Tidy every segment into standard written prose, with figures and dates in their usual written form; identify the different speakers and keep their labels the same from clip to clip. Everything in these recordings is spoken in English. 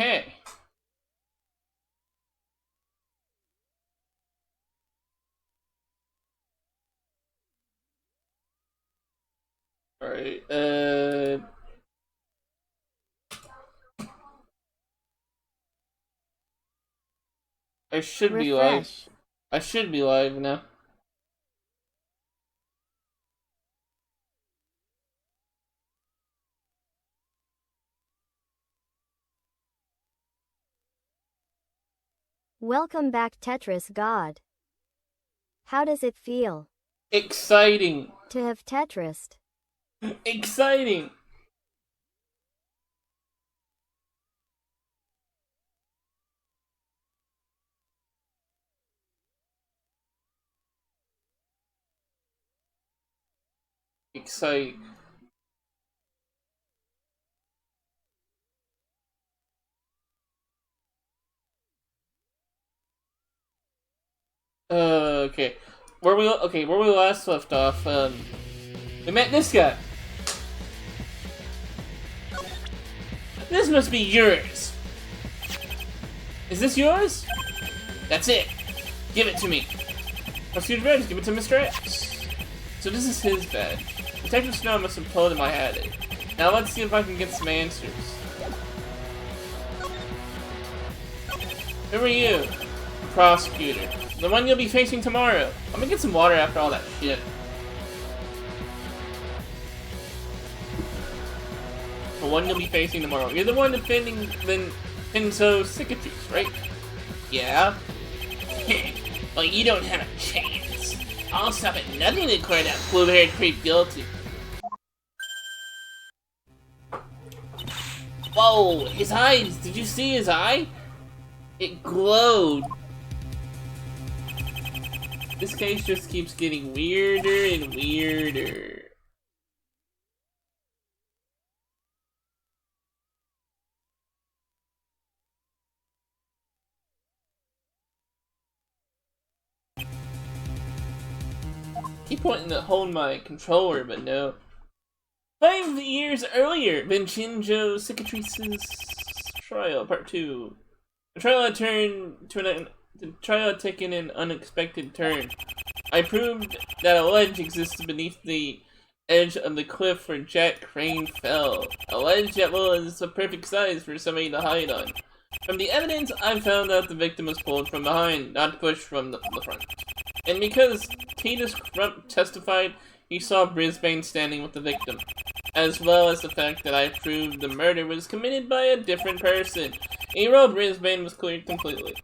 Speaker 1: Okay. Alright, I should be live.
Speaker 2: Refresh.
Speaker 1: I should be live now.
Speaker 2: Welcome back, Tetris God. How does it feel
Speaker 1: Exciting.
Speaker 2: to have Tetrised?
Speaker 1: Exciting. Exciting. Okay. Where we last left off, we met this guy. This must be yours. Is this yours? That's it. Give it to me. Prosecutor Rhodes, give it to Mr. X. So this is his badge. Detective Snow must have told him I had it. Now let's see if I can get some answers. Who are you? Prosecutor. The one you'll be facing tomorrow. I'm gonna get some water after all that shit. The one you'll be facing tomorrow. You're the one defending Pinzo's cicatrice, right? Yeah. Well, you don't have a chance. I'll stop at nothing to declare that blue-haired creep guilty. Whoa, his eyes! Did you see his eye? It glowed. This case just keeps getting weirder and weirder. Keep wanting to hold my controller, but no. 5 years earlier, Vincenzo Cicatrice's trial, part 2. The trial had taken an unexpected turn. I proved that a ledge existed beneath the edge of the cliff where Jack Crane fell. A ledge that was the perfect size for somebody to hide on. From the evidence, I found out the victim was pulled from behind, not pushed from the front. And because Titus Crump testified, he saw Brisbane standing with the victim, as well as the fact that I proved the murder was committed by a different person. Hero Brisbane was cleared completely.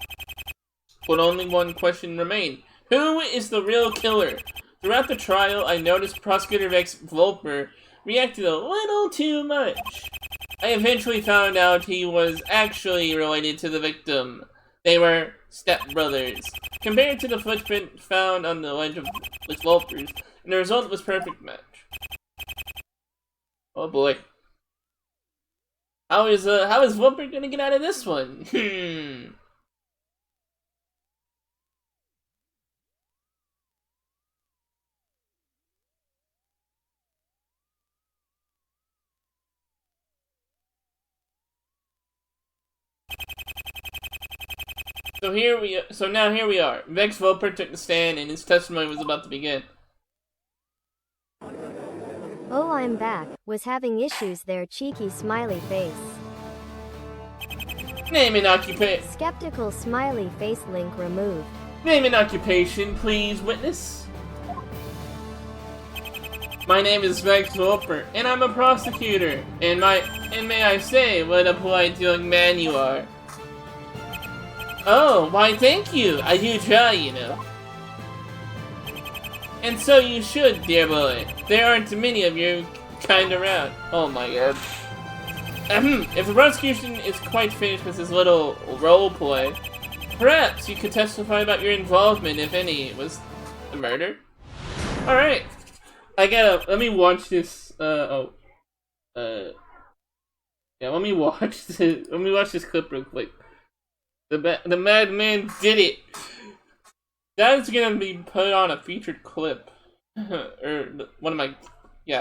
Speaker 1: But only one question remained. Who is the real killer? Throughout the trial, I noticed Prosecutor Rex Volper reacted a little too much. I eventually found out he was actually related to the victim. They were stepbrothers. Compared to the footprint found on the ledge with Volper's, and the result was perfect match. Oh boy. How is Volper gonna get out of this one? So now here we are. Vex Volper took the stand and his testimony was about to begin.
Speaker 2: Oh, I'm back. Was having issues there, cheeky smiley face.
Speaker 1: Name and occupation.
Speaker 2: Skeptical smiley face link removed.
Speaker 1: Name and occupation, please, witness. My name is Vex Volper, and I'm a prosecutor. And may I say, what a polite young man you are. Oh, why thank you. I do try, you know. And so you should, dear boy. There aren't many of your kind around. Oh my god. If the prosecution is quite finished with this little role play, perhaps you could testify about your involvement, if any, was the murder? Alright. Let me watch this, yeah, let me watch this clip real quick. The madman did it! That's gonna be put on a featured clip. Or one of my,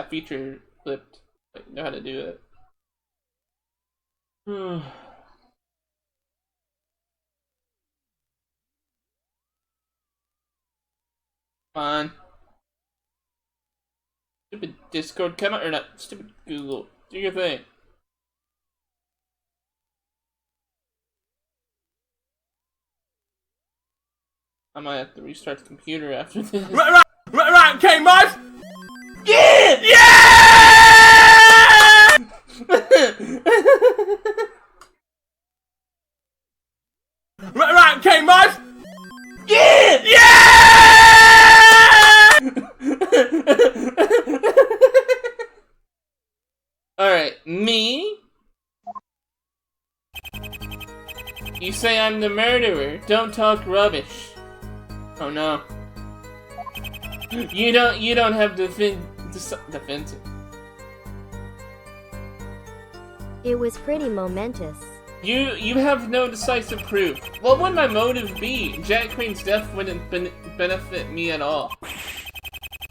Speaker 1: featured clipped. I know how to do it. Come on. Stupid Discord, come on, or not, stupid Google. Do your thing. I might have to restart the computer after this.
Speaker 3: Right, okay, Mars!
Speaker 1: Yeah!
Speaker 3: Right, okay, Mars!
Speaker 1: Yeah! Alright, me? You say I'm the murderer. Don't talk rubbish. Oh no. You don't have defensive.
Speaker 2: It was pretty momentous.
Speaker 1: You have no decisive proof. What would my motive be? Jack Crane's death wouldn't benefit me at all.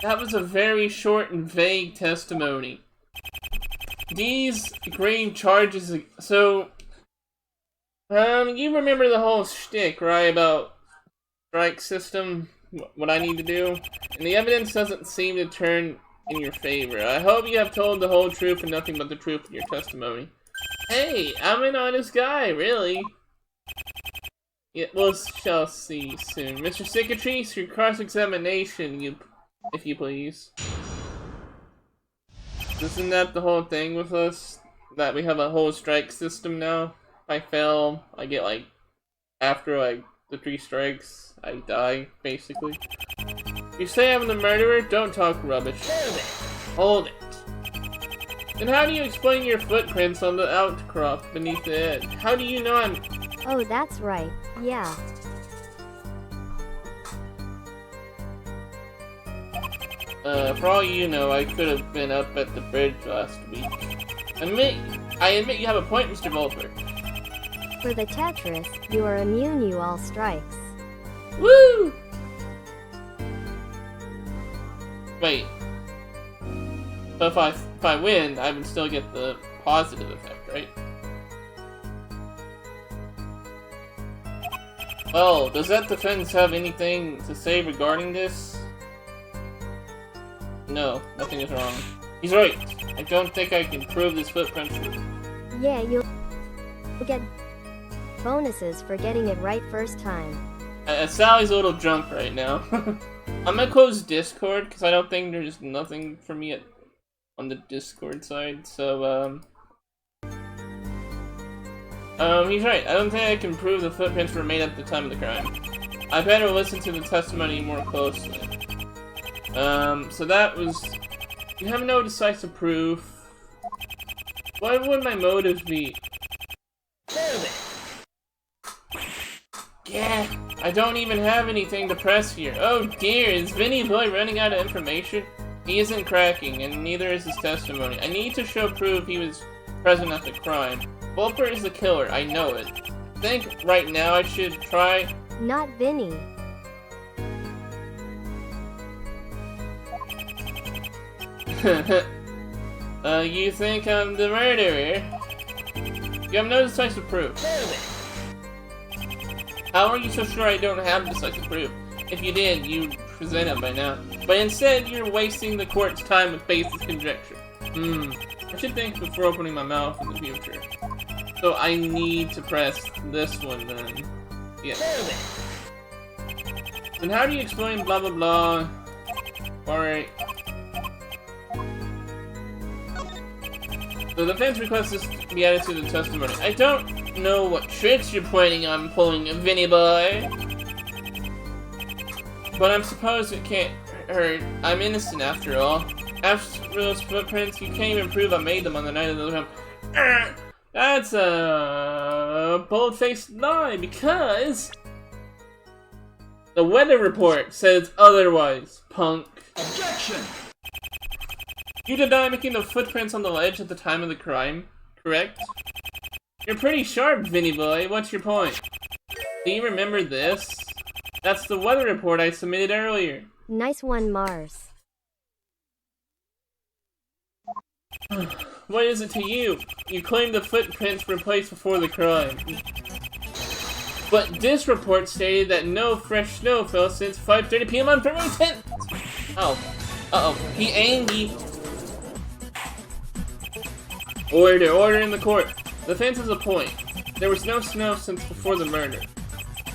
Speaker 1: That was a very short and vague testimony. These grave charges, so... you remember the whole shtick, right, about strike system? What I need to do? And the evidence doesn't seem to turn in your favor. I hope you have told the whole truth and nothing but the truth in your testimony. Hey, I'm an honest guy, really. Yeah, we'll shall see soon. Mr. Cicatrice, your cross-examination, if you please. Isn't that the whole thing with us? That we have a whole strike system now? If I fail, I get like, after like the 3 strikes, I die, basically. You say I'm the murderer? Don't talk rubbish. Hold it. Then how do you explain your footprints on the outcrop beneath the edge? How do you know I'm...
Speaker 2: Oh, that's right. Yeah.
Speaker 1: For all you know, I could have been up at the bridge last week. I admit you have a point, Mr. Volper.
Speaker 2: For the Tetris, you are immune to all strikes.
Speaker 1: Woo! Wait. But if I win, I would still get the positive effect, right? Well, does that defense have anything to say regarding this? No, nothing is wrong. He's right. I don't think I can prove this footprint.
Speaker 2: Yeah, you'll get bonuses for getting it right first time.
Speaker 1: Sally's a little drunk right now. I'm gonna close Discord because I don't think there's nothing for me on the Discord side. So he's right. I don't think I can prove the footprints were made at the time of the crime. I better listen to the testimony more closely. So that was... You have no decisive proof. What would my motive be? Yeah, I don't even have anything to press here. Oh dear, is Vinny Boy running out of information? He isn't cracking, and neither is his testimony. I need to show proof he was present at the crime. Volper is the killer, I know it. I think right now I should try...
Speaker 2: Not Vinny.
Speaker 1: You think I'm the murderer? You have no decisive proof. How are you so sure I don't have decisive proof? If you did, you'd present it by now. But instead, you're wasting the court's time with baseless conjecture. I should think before opening my mouth in the future. So I need to press this one then. Yeah. Then how do you explain blah blah blah? Alright. The defense requests this to be added to the testimony. I don't know what tricks you're planning on pulling, Vinny Boy. But I'm supposed it can't hurt. I'm innocent after all. After those footprints, you can't even prove I made them on the night of the crime. That's a bold-faced lie, because the weather report says otherwise, punk.
Speaker 3: Objection!
Speaker 1: You deny making the footprints on the ledge at the time of the crime, correct? You're pretty sharp, Vinny Boy. What's your point? Do you remember this? That's the weather report I submitted earlier.
Speaker 2: Nice one, Mars.
Speaker 1: What is it to you? You claim the footprints were placed before the crime. But this report stated that no fresh snow fell since 5:30 p.m. on February 10th. Oh. Uh-oh. He angry. Order in the court. The defense has a point. There was no snow since before the murder.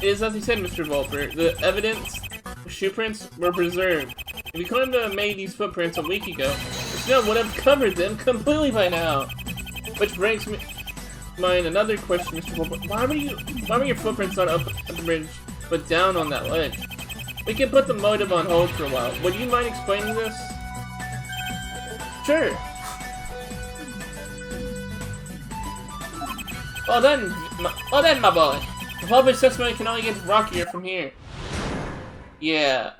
Speaker 1: It is as he said, Mr. Volper. The evidence, the shoe prints, were preserved. If we couldn't have made these footprints a week ago, the snow would have covered them completely by now. Which brings me mind another question, Mr. Volper. Why were your footprints not up at the bridge, but down on that ledge? We can put the motive on hold for a while. Would you mind explaining this? Sure. Well done, my boy. The public testimony can only get rockier from here. Yeah,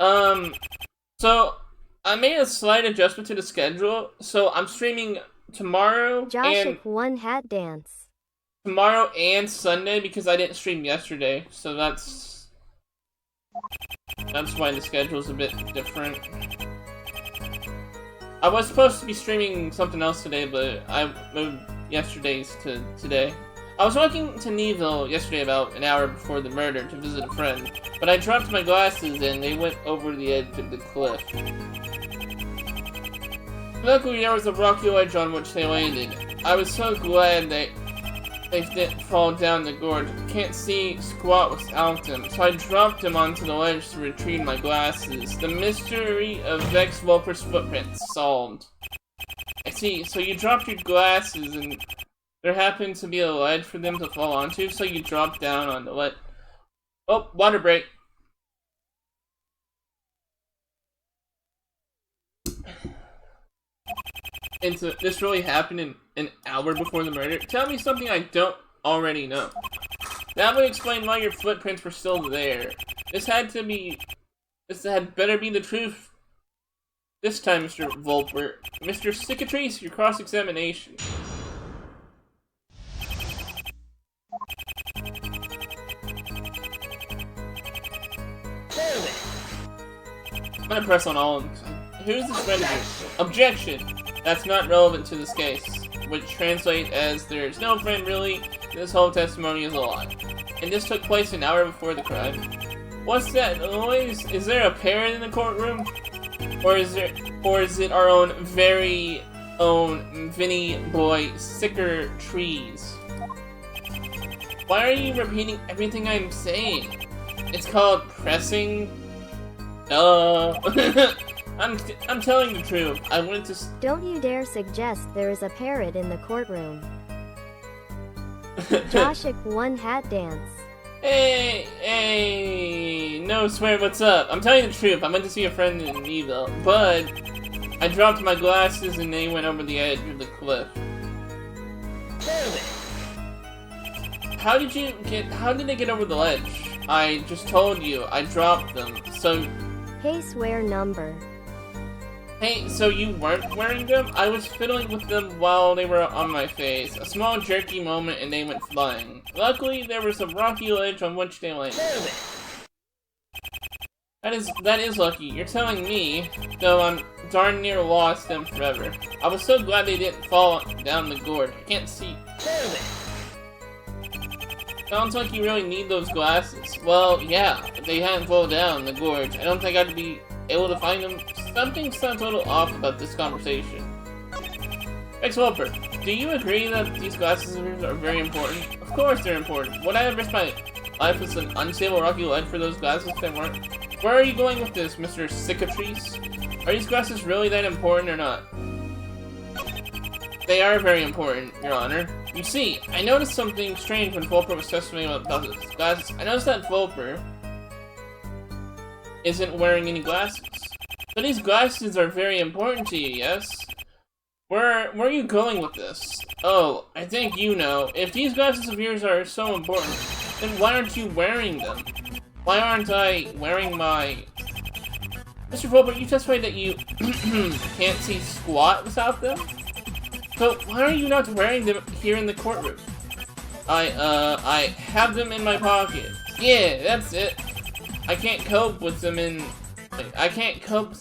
Speaker 1: so I made a slight adjustment to the schedule. So I'm streaming tomorrow and
Speaker 2: one hat dance.
Speaker 1: Tomorrow and Sunday because I didn't stream yesterday. So that's why the schedule's a bit different. I was supposed to be streaming something else today, but I moved yesterday's to today. I was walking to Neville yesterday about an hour before the murder to visit a friend, but I dropped my glasses and they went over the edge of the cliff. Luckily, there was a rocky ledge on which they landed. I was so glad they didn't fall down the gorge. I can't see squat without them, so I dropped them onto the ledge to retrieve my glasses. The mystery of Vex Volper's footprints solved. I see, so you dropped your glasses and there happened to be a ledge for them to fall onto, so you dropped down on the ledge. Oh, water break. And so this really happened in an hour before the murder? Tell me something I don't already know. That would explain why your footprints were still there. This had better be the truth. This time, Mr. Volper. Mr. Cicatrice, your cross-examination. I'm gonna press on all of them. Who's this friend of yours? Objection! That's not relevant to this case, which translates as there's no friend really, this whole testimony is a lie. And this took place an hour before the crime. What's that noise? Is there a parrot in the courtroom? Or is it our own very own Vinny boy Sicker Trees? Why are you repeating everything I'm saying? It's called pressing. I'm telling the truth. I went to.
Speaker 2: Don't you dare suggest there is a parrot in the courtroom. Joshik one hat dance.
Speaker 1: Hey, no swear, what's up? I'm telling the truth. I went to see a friend in Neville, but I dropped my glasses and they went over the edge of the cliff. How did they get over the ledge? I just told you, I dropped them, so...
Speaker 2: Hey, swear number.
Speaker 1: Hey, so you weren't wearing them? I was fiddling with them while they were on my face. A small jerky moment and they went flying. Luckily, there was a rocky ledge on which they landed. That is lucky. You're telling me, though I'm darn near lost them forever. I was so glad they didn't fall down the gorge. I can't see. Sounds like you really need those glasses. Well, yeah, if they hadn't fallen down the gorge, I don't think I'd be able to find them. Something sounds a little off about this conversation. Ex-Welper, do you agree that these glasses of yours are very important? Of course they're important. Would I have risked my life with an unstable rocky ledge for those glasses if they weren't? Where are you going with this, Mr. Cicatrice? Are these glasses really that important or not? They are very important, Your Honor. You see, I noticed something strange when Volper was testifying about his glasses. I noticed that Volper isn't wearing any glasses. But these glasses are very important to you, yes? Where are you going with this? Oh, I think you know. If these glasses of yours are so important, then why aren't you wearing them? Why aren't I wearing my... Mr. Volper, you testified that you can't see squat without them? So, why are you not wearing them here in the courtroom? I have them in my pocket. Yeah, that's it. I can't cope with them in... I can't cope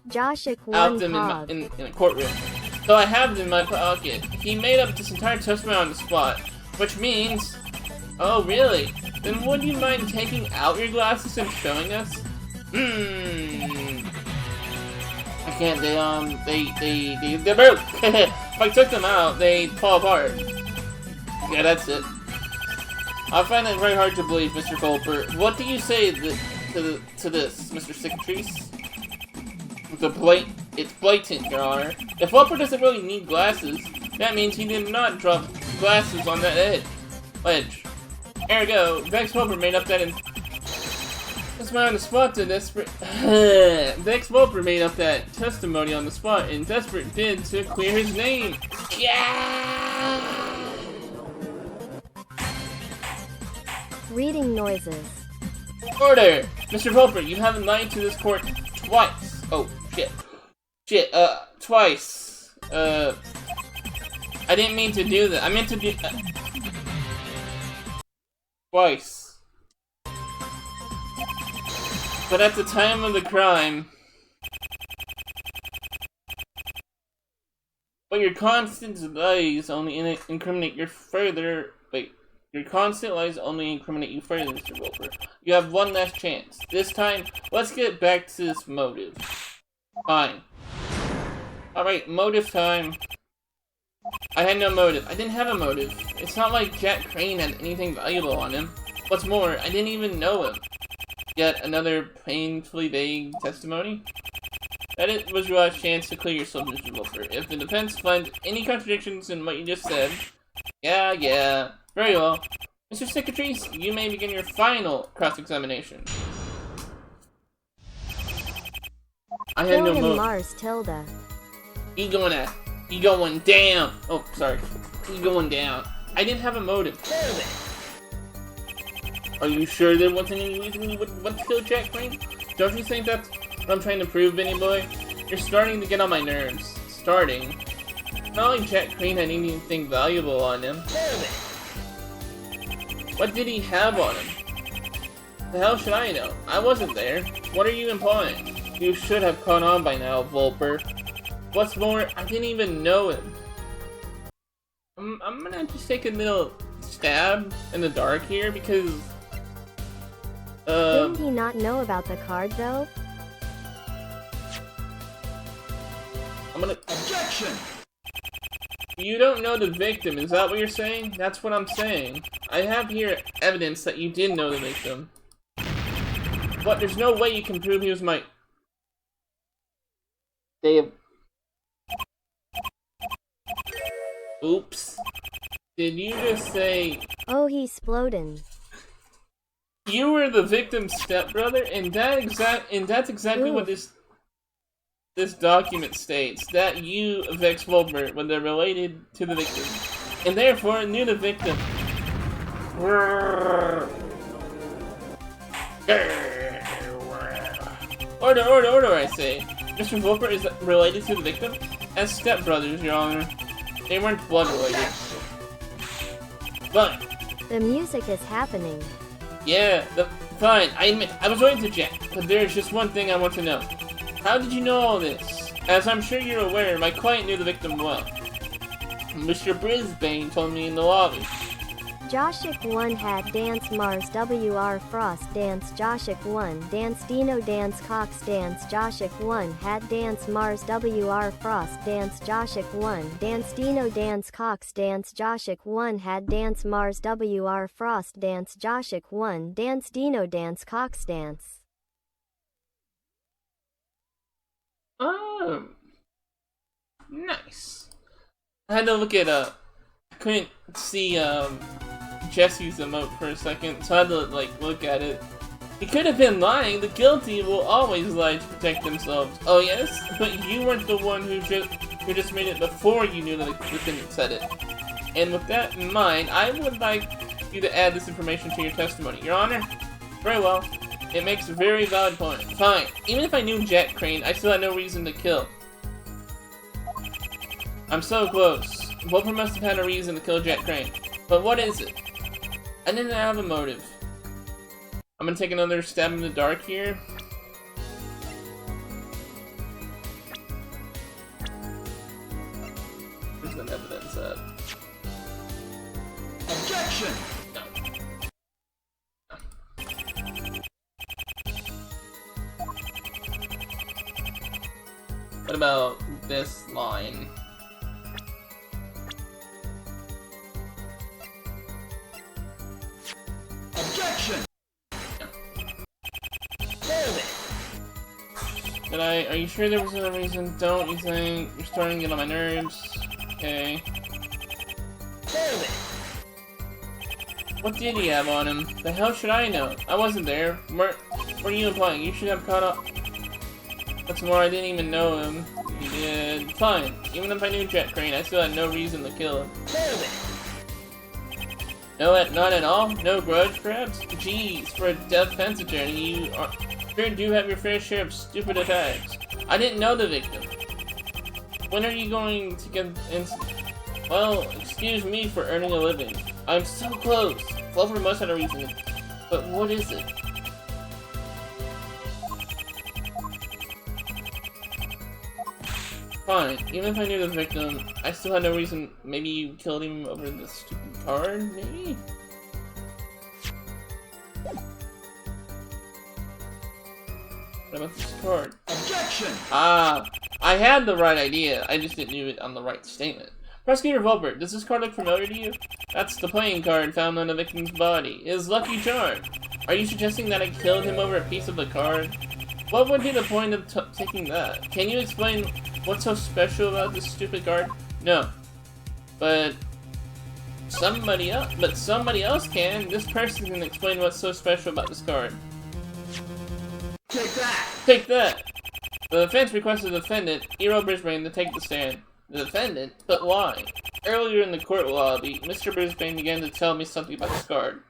Speaker 1: without them in the courtroom. So I have them in my pocket. He made up this entire testimony on the spot. Which means... Oh, really? Then would you mind taking out your glasses and showing us? I can't, they're broke! If I took them out, they'd fall apart. Yeah, that's it. I find it very hard to believe, Mr. Volper. What do you say to this, Mr. Cicatrice? It's blatant, Your Honor. If Volper doesn't really need glasses, that means he did not drop glasses on that ledge. Ergo, Vex Volper made up that That's why on the spot to desperate. Vex Volper made up that testimony on the spot in desperate bid to clear his name. Yeah!
Speaker 2: Reading noises.
Speaker 1: Order! Mr. Volper, you haven't lied to this court twice. Oh, shit. Twice. I didn't mean to do that. I meant to do... twice. But at the time of the crime... But your constant lies only incriminate your further... Wait. Your constant lies only incriminate you further, Mr. Volper. You have one last chance. This time, let's get back to this motive. Fine. Alright, motive time. I had no motive. I didn't have a motive. It's not like Jack Crane had anything valuable on him. What's more, I didn't even know him. Yet another painfully vague testimony? That was your last chance to clear yourself, Mr. Volper. If the defense finds any contradictions in what you just said... Yeah. Very well. Mr. Cicatrice, you may begin your final cross-examination. I had no motive.
Speaker 2: Mars Tilda.
Speaker 1: E going down. Oh, sorry. E going down. I didn't have a motive. Are you sure there wasn't any reason you would want to kill Jack Crane? Don't you think that's what I'm trying to prove, Benny Boy? You're starting to get on my nerves. Starting. Not like Jack Crane had anything valuable on him. What did he have on him? The hell should I know? I wasn't there. What are you implying? You should have caught on by now, Volper. What's more, I didn't even know him. I'm gonna just take a little stab in the dark here because...
Speaker 2: Didn't he not know about the card, though?
Speaker 1: I'm gonna...
Speaker 3: Objection!
Speaker 1: You don't know the victim, is that what you're saying? That's what I'm saying. I have here evidence that you did know the victim. But there's no way you can prove he was my... Damn. Oops. Did you just say...
Speaker 2: Oh, he's splodin'.
Speaker 1: You were the victim's stepbrother? And that's exactly what this document states, that you, Vex Volper, when they're related to the victim, and therefore knew the victim. Order, I say. Mr. Volper is related to the victim? As stepbrothers, Your Honor. They weren't blood related. Fine.
Speaker 2: The music is happening.
Speaker 1: Yeah, fine, I admit, I was related to Jack, but there's just one thing I want to know. How did you know all this? As I'm sure you're aware, my client knew the victim well. Mr. Brisbane told me in the lobby.
Speaker 2: Joshik 1 had dance Mars WR Frost dance Joshik 1 dance Dino dance Cox dance Joshik 1 had dance Mars WR Frost dance Joshik 1 dance Dino dance Cox dance Joshik 1 had dance Mars WR Frost dance Joshik 1 dance Dino dance Cox dance.
Speaker 1: Oh, nice. I had to look at I couldn't see Jesse's emote for a second, so I had to look at it. He could have been lying. The guilty will always lie to protect themselves. Oh yes, but you weren't the one who just made it before you knew that the defendant said it. And with that in mind, I would like you to add this information to your testimony, Your Honor. Very well. It makes a very valid point. Fine. Even if I knew Jack Crane, I still had no reason to kill. I'm so close. Volper must have had a reason to kill Jack Crane. But what is it? I didn't have a motive. I'm gonna take another stab in the dark here. Where's that evidence at?
Speaker 3: Objection!
Speaker 1: What about this line?
Speaker 3: Objection!
Speaker 1: Are you sure there was no reason? Don't you think? You're starting to get on my nerves. Okay. What did he have on him? The hell should I know? I wasn't there. What are you implying? You should have caught up. What's more, I didn't even know him. You did. Fine. Even if I knew Jet Crane, I still had no reason to kill him. No, not at all? No grudge, perhaps? Jeez, for a defense attorney, you sure do have your fair share of stupid attacks. I didn't know the victim. When are you going to get in? Well, excuse me for earning a living. I'm so close. Clover must have a reason. But what is it? Fine. Even if I knew the victim, I still had no reason. Maybe you killed him over this stupid card, maybe? What about this card?
Speaker 3: Objection!
Speaker 1: Ah, I had the right idea. I just didn't do it on the right statement. Prosecutor Volbert, does this card look familiar to you? That's the playing card found on the victim's body. His lucky charm. Are you suggesting that I killed him over a piece of the card? What would be the point of taking that? Can you explain what's so special about this stupid card? No. But somebody else can. This person can explain what's so special about this card.
Speaker 3: Take that!
Speaker 1: Take that! The defense requests the defendant, Hero Brisbane, to take the stand. The defendant? But why? Earlier in the court lobby, Mr. Brisbane began to tell me something about this card.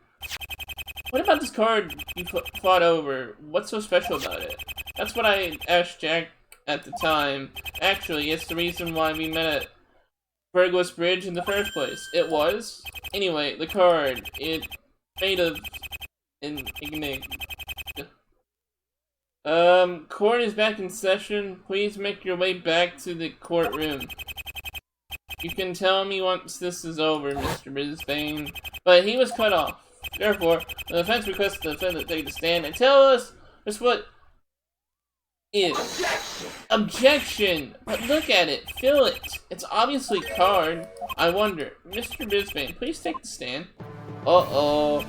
Speaker 1: What about this card you fought over? What's so special about it? That's what I asked Jack at the time. Actually, it's the reason why we met at Burgos Bridge in the first place. It was? Anyway, the card. It made of court is back in session. Please make your way back to the courtroom. You can tell me once this is over, Mr. Brisbane. But he was cut off. Therefore, the defense requests the defendant take the stand and tell us just what is. Objection! But look at it. Feel it. It's obviously card. I wonder. Mr. Brisbane, please take the stand. Uh-oh.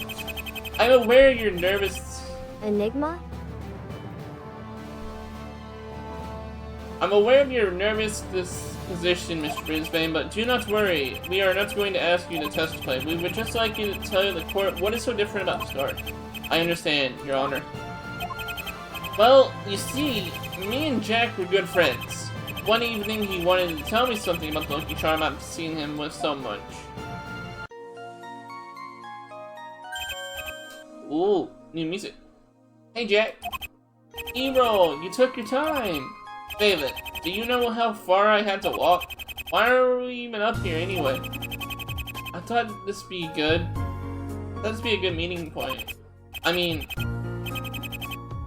Speaker 1: I'm aware you're nervous.
Speaker 2: Enigma?
Speaker 1: I'm aware of your nervous disposition, Mr. Brisbane, but do not worry. We are not going to ask you to testify. We would just like you to tell the court what is so different about this card. I understand, Your Honor. Well, you see, me and Jack were good friends. One evening, he wanted to tell me something about the lucky charm I've seen him with so much. Ooh, new music. Hey, Jack. Hero, you took your time. David, do you know how far I had to walk? Why are we even up here anyway? I thought this would be good. This would be a good meeting point. I mean,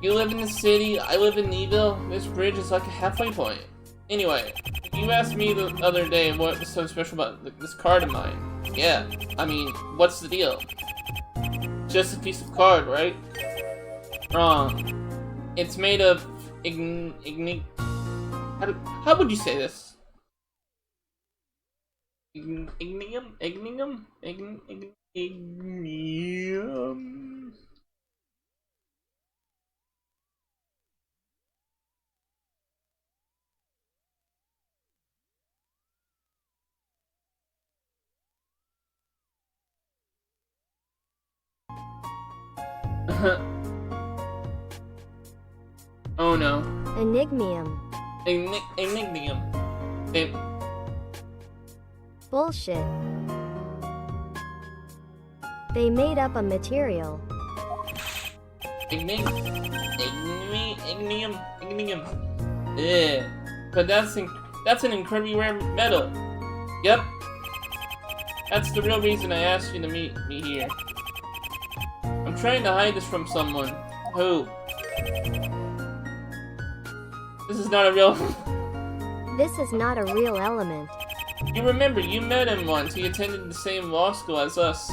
Speaker 1: you live in the city, I live in Neville. This bridge is like a halfway point. Anyway, you asked me the other day what was so special about this card of mine. Yeah, I mean, what's the deal? Just a piece of card, right? Wrong. It's made of how would you say this? Ignium? Oh no.
Speaker 2: Enigmium.
Speaker 1: Enigmium.
Speaker 2: Bullshit. They made up a material.
Speaker 1: Ignium. Yeah. But that's an incredibly rare metal. Yep. That's the real reason I asked you to meet me here. I'm trying to hide this from someone. Who? This is not a real...
Speaker 2: This is not a real element.
Speaker 1: You remember, you met him once. He attended the same law school as us.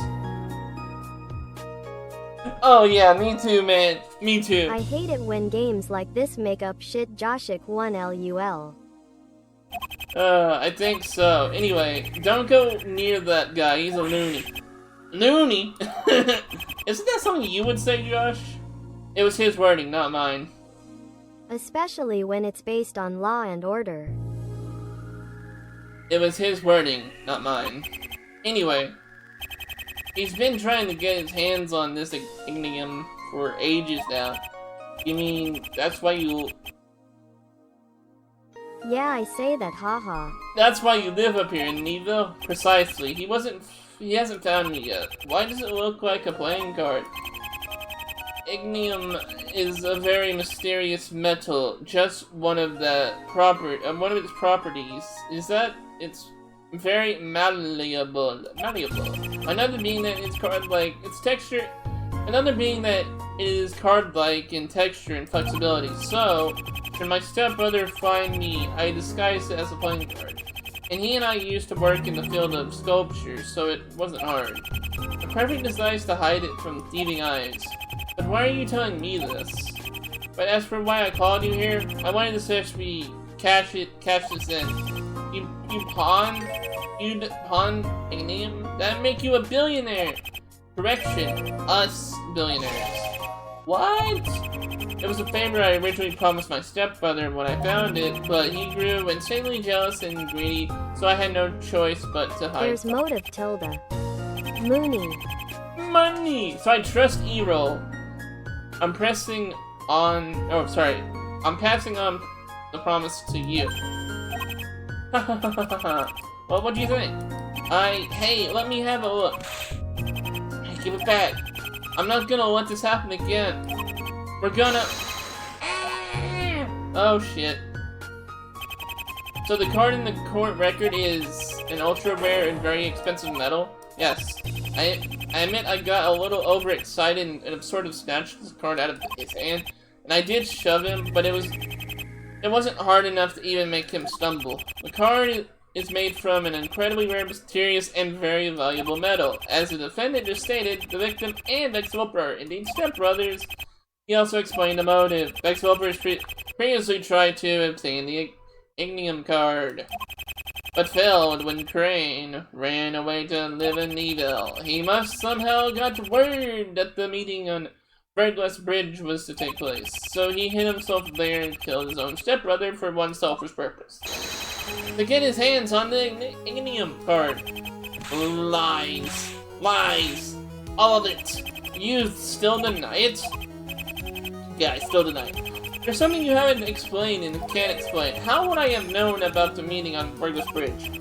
Speaker 1: Oh yeah, me too, man. Me too.
Speaker 2: I hate it when games like this make up shit. Joshik 1 LUL.
Speaker 1: I think so. Anyway, don't go near that guy. He's a loony. Loony? Isn't that something you would say, Josh? It was his wording, not mine.
Speaker 2: Especially when it's based on law and order.
Speaker 1: It was his wording, not mine. Anyway, he's been trying to get his hands on this ignium for ages now. You mean, that's why you...
Speaker 2: Yeah, I say that, haha.
Speaker 1: That's why you live up here in Neville? Precisely. He hasn't found me yet. Why does it look like a playing card? Ignium is a very mysterious metal. Just one of its properties is that it's very malleable. Another being that it's card-like its texture. Another being that it is card-like in texture and flexibility. So, should my stepbrother find me, I disguise it as a playing card. And he and I used to work in the field of sculpture, so it wasn't hard. A perfect disguise to hide it from thieving eyes. But why are you telling me this? But as for why I called you here, I wanted to successfully cash this in. You'd pawn ignium? That'd make you a billionaire! Correction, us billionaires. What? It was a favor I originally promised my stepbrother when I found it, but he grew insanely jealous and greedy, so I had no choice but to hide.
Speaker 2: There's motive, tilde. Mooney.
Speaker 1: Money! So I trust E-roll. I'm passing on the promise to you. Well, what do you think? Hey, let me have a look. Hey, give it back. I'm not gonna let this happen again. We're gonna... Oh, shit. So the card in the court record is an ultra-rare and very expensive metal? Yes. I admit I got a little overexcited and sort of snatched this card out of his hand. And I did shove him, but it wasn't hard enough to even make him stumble. The card is made from an incredibly rare, mysterious, and very valuable metal. As the defendant just stated, the victim and Vex Wilper are indeed stepbrothers. He also explained the motive. Vex Wilper previously tried to obtain the ignium card, but failed when Crane ran away to live in Neville. He must somehow got word that the meeting on Birdless Bridge was to take place, so he hid himself there and killed his own stepbrother for one selfish purpose. To get his hands on the ignium card. Lies. Lies. All of it. You still deny it? Yeah, I still deny it. There's something you haven't explained and can't explain. How would I have known about the meeting on Birdless Bridge?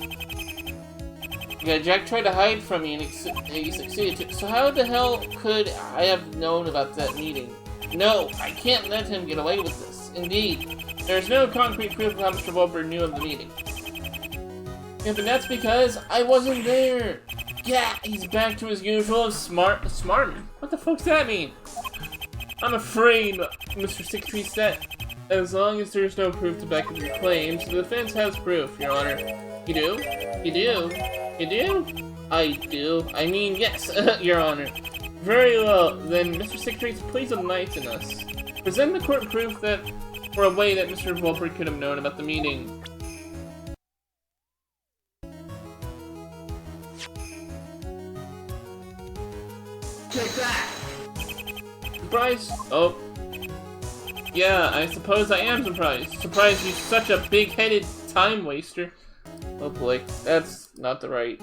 Speaker 1: Yeah, Jack tried to hide from me and he succeeded. So how the hell could I have known about that meeting? No, I can't let him get away with this. Indeed, there's no concrete proof of how Mr. Wilbur knew of the meeting. Yeah, but that's because I wasn't there. Yeah, he's back to his usual smart. What the fuck's that mean? I'm afraid, Mr. 63 said. As long as there's no proof to back up your claims, the defense has proof, Your Honor. You do? You do? You do? I do. I mean, yes, Your Honor. Very well, then, Mr. 63, please enlighten us. Present the court proof that, for a way that Mr. Wilbur could have known about the meeting.
Speaker 3: Take that!
Speaker 1: Surprise? Oh. Yeah, I suppose I am surprised. Surprised you're such a big-headed time waster. Oh boy, that's not the right.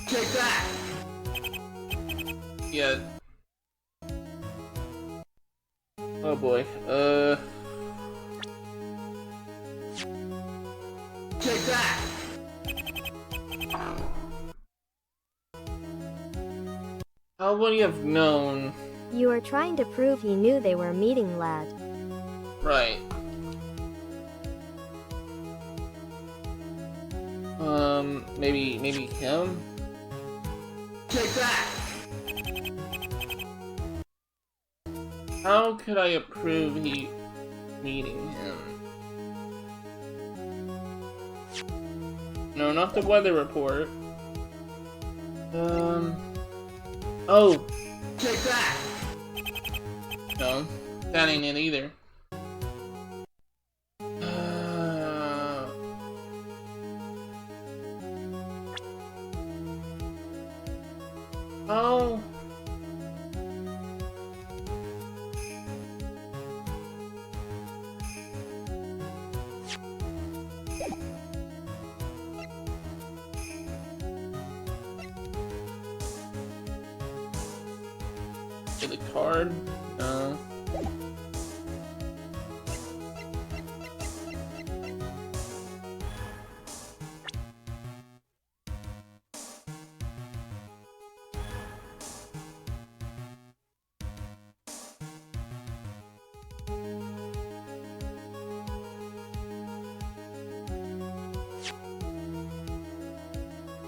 Speaker 3: Take that!
Speaker 1: Yeah. Oh boy,
Speaker 3: Take that!
Speaker 1: how would he have known?
Speaker 2: You are trying to prove he knew they were meeting, lad.
Speaker 1: Right. Maybe him?
Speaker 3: Take that!
Speaker 1: How could I approve he meeting him? No, Turn off the weather report. Oh.
Speaker 3: Take that!
Speaker 1: No, that ain't it either. Oh. Get the card? No.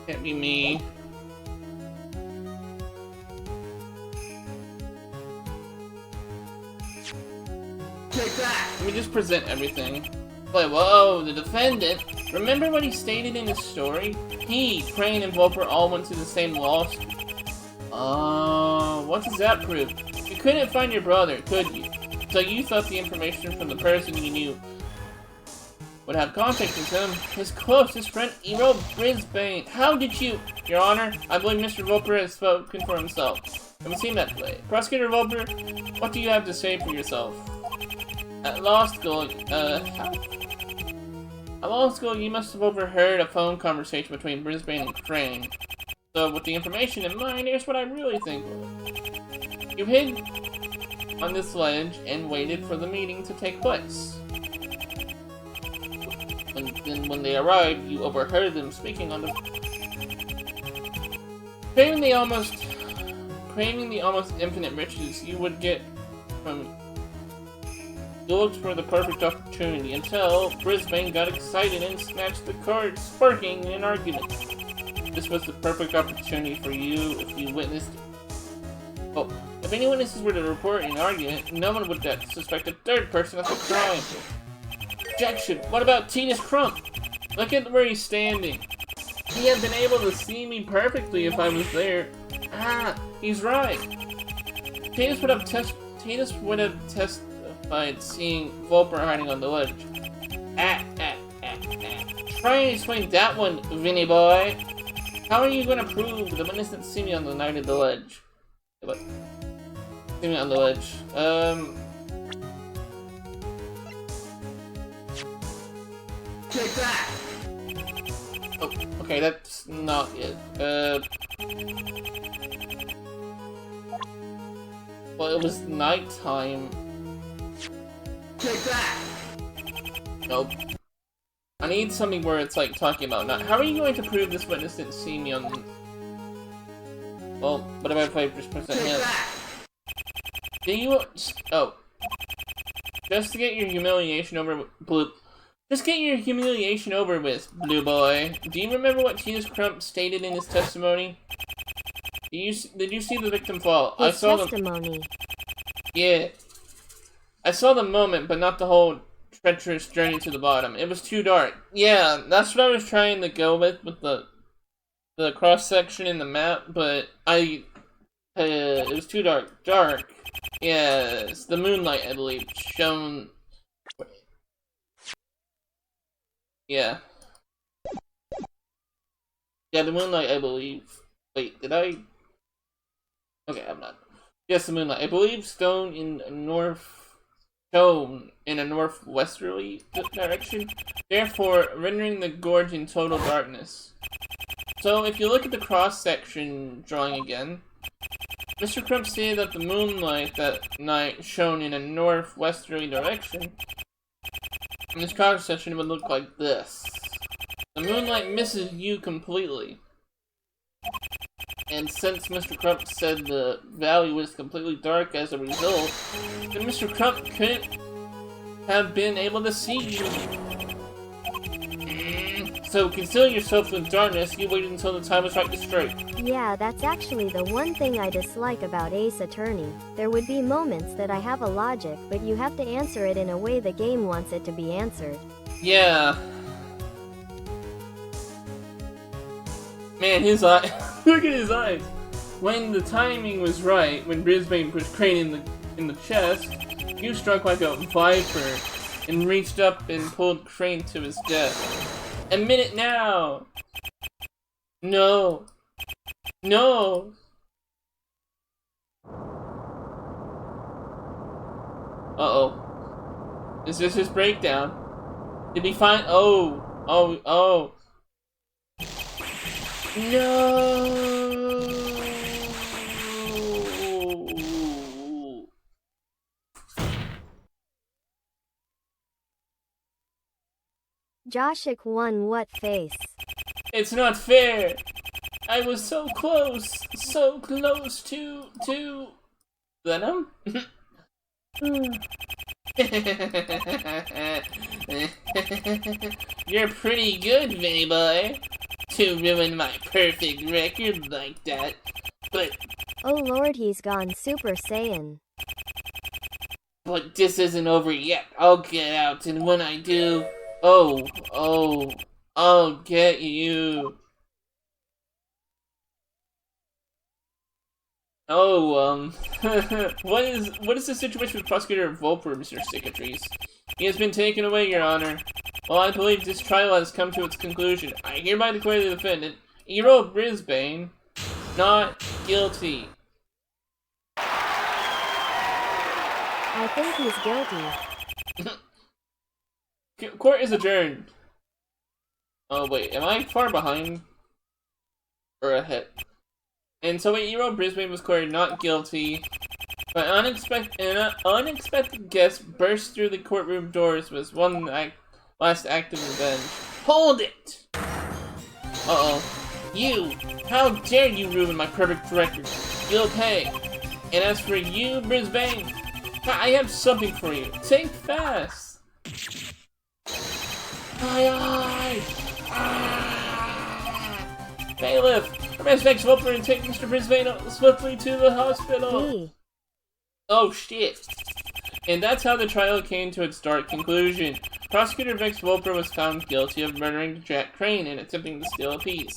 Speaker 1: Can't be me.
Speaker 3: Take that!
Speaker 1: Let me just present everything. Wait, whoa, the defendant? Remember what he stated in his story? He, Crane, and Volper all went to the same law school. Oh, what does that prove? You couldn't find your brother, could you? So you thought the information from the person you knew would have contact with him, his closest friend, Ero Brisbane. How did you? Your Honor, I believe Mr. Volper has spoken for himself. It would seem that way. Prosecutor Volper, what do you have to say for yourself? At law school, At law school, you must have overheard a phone conversation between Brisbane and Crane. So, with the information in mind, here's what I really think. You hid on this ledge and waited for the meeting to take place. And then when they arrived, you overheard them speaking on the... Craving the almost infinite riches you would get from... You looked for the perfect opportunity until Brisbane got excited and snatched the card, sparking an argument. This was the perfect opportunity for you if you witnessed... Oh, if any witnesses were to report an argument, no one would suspect a third person of the crime. Objection! What about Tina's Crump? Look at where he's standing. He had been able to see me perfectly if I was there. Ah, he's right. Titus would have testified seeing Volper hiding on the ledge. Try and explain that one, Vinny boy. How are you going to prove the witness didn't see me on the night of the ledge? What? See me on the ledge.
Speaker 3: Take that!
Speaker 1: Oh, okay, that's not it. Well, it was nighttime.
Speaker 3: Take that!
Speaker 1: Nope. I need something where it's like talking about not. How are you going to prove this witness didn't see me on? Well, what about if I just present him? Do you? Oh, just to get your humiliation over, Blue. Just get your humiliation over with, Blue Boy. Do you remember what Tina's Crump stated in his testimony? Did you see the victim fall?
Speaker 2: His testimony.
Speaker 1: Yeah. I saw the moment, but not the whole treacherous journey to the bottom. It was too dark. Yeah, that's what I was trying to go with the cross-section in the map, but it was too dark. Dark. Yes, the moonlight, I believe, shone... Yeah. Yeah, the moonlight, I believe. Wait, did I? Okay, I'm not. Yes, the moonlight. I believe shone in a northwesterly direction, therefore rendering the gorge in total darkness. So, if you look at the cross-section drawing again, Mr. Crump stated that the moonlight that night shone in a northwesterly direction. And this cross-section would look like this. The moonlight misses you completely. And since Mr. Crump said the valley was completely dark as a result, then Mr. Crump couldn't have been able to see you. So, conceal yourself in darkness, you waited until the time was right to strike.
Speaker 2: Yeah, that's actually the one thing I dislike about Ace Attorney. There would be moments that I have a logic, but you have to answer it in a way the game wants it to be answered.
Speaker 1: Yeah. Man, his eye. Look at his eyes. When the timing was right, when Brisbane pushed Crane in the chest, you struck like a viper and reached up and pulled Crane to his death. Admit it now. No. No. Uh-oh. Is this his breakdown? Did he find— oh. Oh. Oh. No.
Speaker 2: Joshik won. What face?
Speaker 1: It's not fair. I was so close to Venom. You're pretty good, Vinny boy, to ruin my perfect record like that. But
Speaker 2: Oh lord, he's gone Super Saiyan.
Speaker 1: But this isn't over yet. I'll get out, and when I do, I'll get you. Oh, what is the situation with Prosecutor Volper, Mr. Cicatrice? He has been taken away, Your Honor. Well, I believe this trial has come to its conclusion. I hereby declare the defendant, Eero Brisbane, not guilty.
Speaker 2: I think he's guilty.
Speaker 1: Court is adjourned. Oh wait, am I far behind? Or ahead? And so Eero Brisbane was declared not guilty, but an unexpected guest burst through the courtroom doors was last act of revenge. Hold it! Uh-oh. You! How dare you ruin my perfect record? You'll pay. And as for you, Brisbane, I have something for you. Think fast! My eye! Bailiff! Arrest Vex Volper and take Mr. Brisbane swiftly to the hospital!
Speaker 2: Hey.
Speaker 1: Oh shit! And that's how the trial came to its dark conclusion. Prosecutor Vex Volper was found guilty of murdering Jack Crane and attempting to steal a piece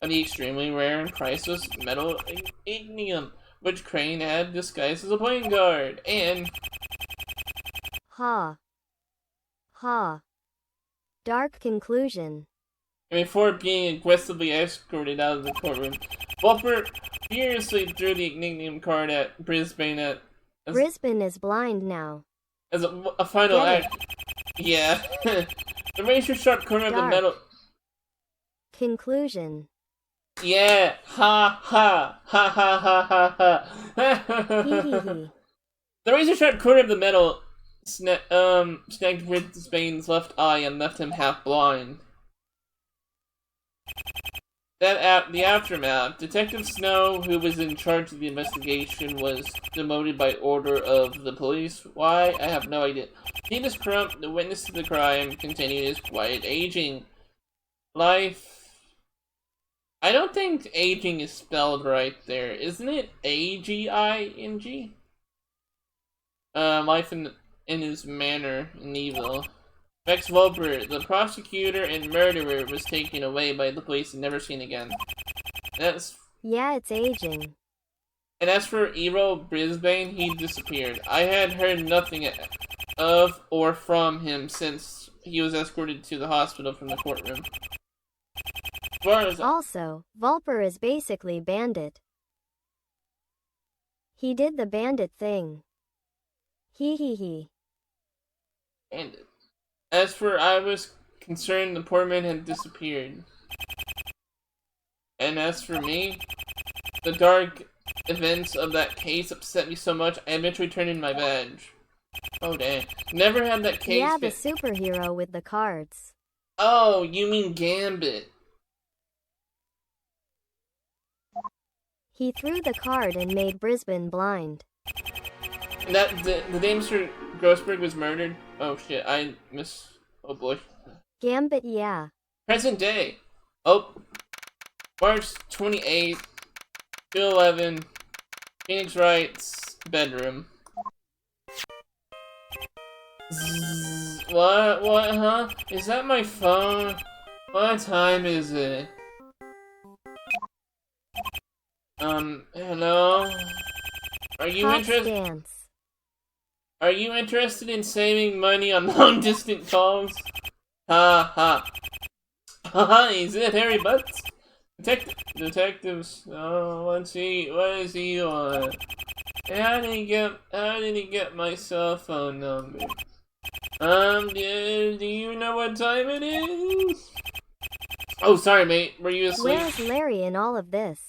Speaker 1: of the extremely rare and priceless metal ignium, which Crane had disguised as a playing card, and...
Speaker 2: Ha. Ha. Dark conclusion.
Speaker 1: And before being aggressively escorted out of the courtroom, Volper furiously threw the ignium card at Brisbane
Speaker 2: Brisbane is blind now.
Speaker 1: as a final act. Yeah. The razor sharp corner of the metal...
Speaker 2: Conclusion.
Speaker 1: Yeah! Ha ha! Ha ha ha ha ha!
Speaker 2: Hee hee hee.
Speaker 1: The razor sharp corner of the metal snagged Brisbane's left eye and left him half blind. The aftermath. Detective Snow, who was in charge of the investigation, was demoted by order of the police. Why? I have no idea. Venus Crump, the witness to the crime, continued his quiet aging life. I don't think aging is spelled right there. Isn't it A-G-I-N-G? Life in his manner in evil. Vex Volper, the prosecutor and murderer, was taken away by the police and never seen again.
Speaker 2: Yeah, it's aging.
Speaker 1: And as for Eero Brisbane, he disappeared. I had heard nothing of or from him since he was escorted to the hospital from the courtroom.
Speaker 2: Also, Volper is basically Bandit. He did the Bandit thing. Hee hee hee.
Speaker 1: Bandit. As for I was concerned, the poor man had disappeared. And as for me, the dark events of that case upset me so much, I eventually turned in my badge. Oh dang. Never had that case
Speaker 2: Yeah, the superhero with the cards.
Speaker 1: Oh, you mean Gambit.
Speaker 2: He threw the card and made Brisbane blind.
Speaker 1: And that, the day Mr. Grossberg was murdered? Oh shit, oh boy.
Speaker 2: Gambit, yeah.
Speaker 1: Present day. Oh. March 28th, 2:11, Phoenix Wright's bedroom. Zzz, what, huh? Is that my phone? What time is it? Hello? Are you
Speaker 2: Cox
Speaker 1: interested?
Speaker 2: dance.
Speaker 1: Are you interested in saving money on long-distance calls? Ha ha. Haha, is it Harry Butts? Detectives, oh, what does he want? How did he get my cell phone number? Do you know what time it is? Oh, sorry, mate, were you asleep?
Speaker 2: Where's Larry in all of this?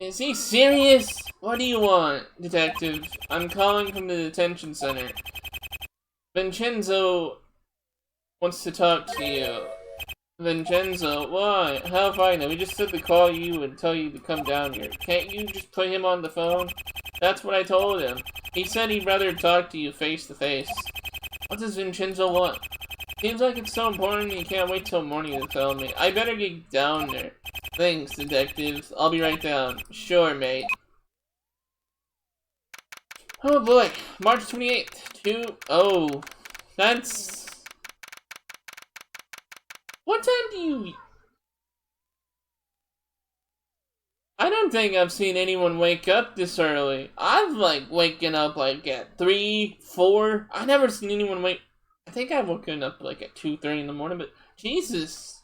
Speaker 1: Is he serious? What do you want, detective? I'm calling from the detention center. Vincenzo wants to talk to you. Vincenzo, why? How have I know? He just said to call you and tell you to come down here. Can't you just put him on the phone? That's what I told him. He said he'd rather talk to you face to face. What does Vincenzo want? Seems like it's so important he can't wait till morning to tell me. I better get down there. Thanks, detectives. I'll be right down. Sure, mate. Oh boy, March 28th. Oh, that's... What time do you... I don't think I've seen anyone wake up this early. I've, like, waken up, like, at 3, 4. I've never seen anyone wake... I think I've woken up, like, at 2:30 in the morning, but... Jesus!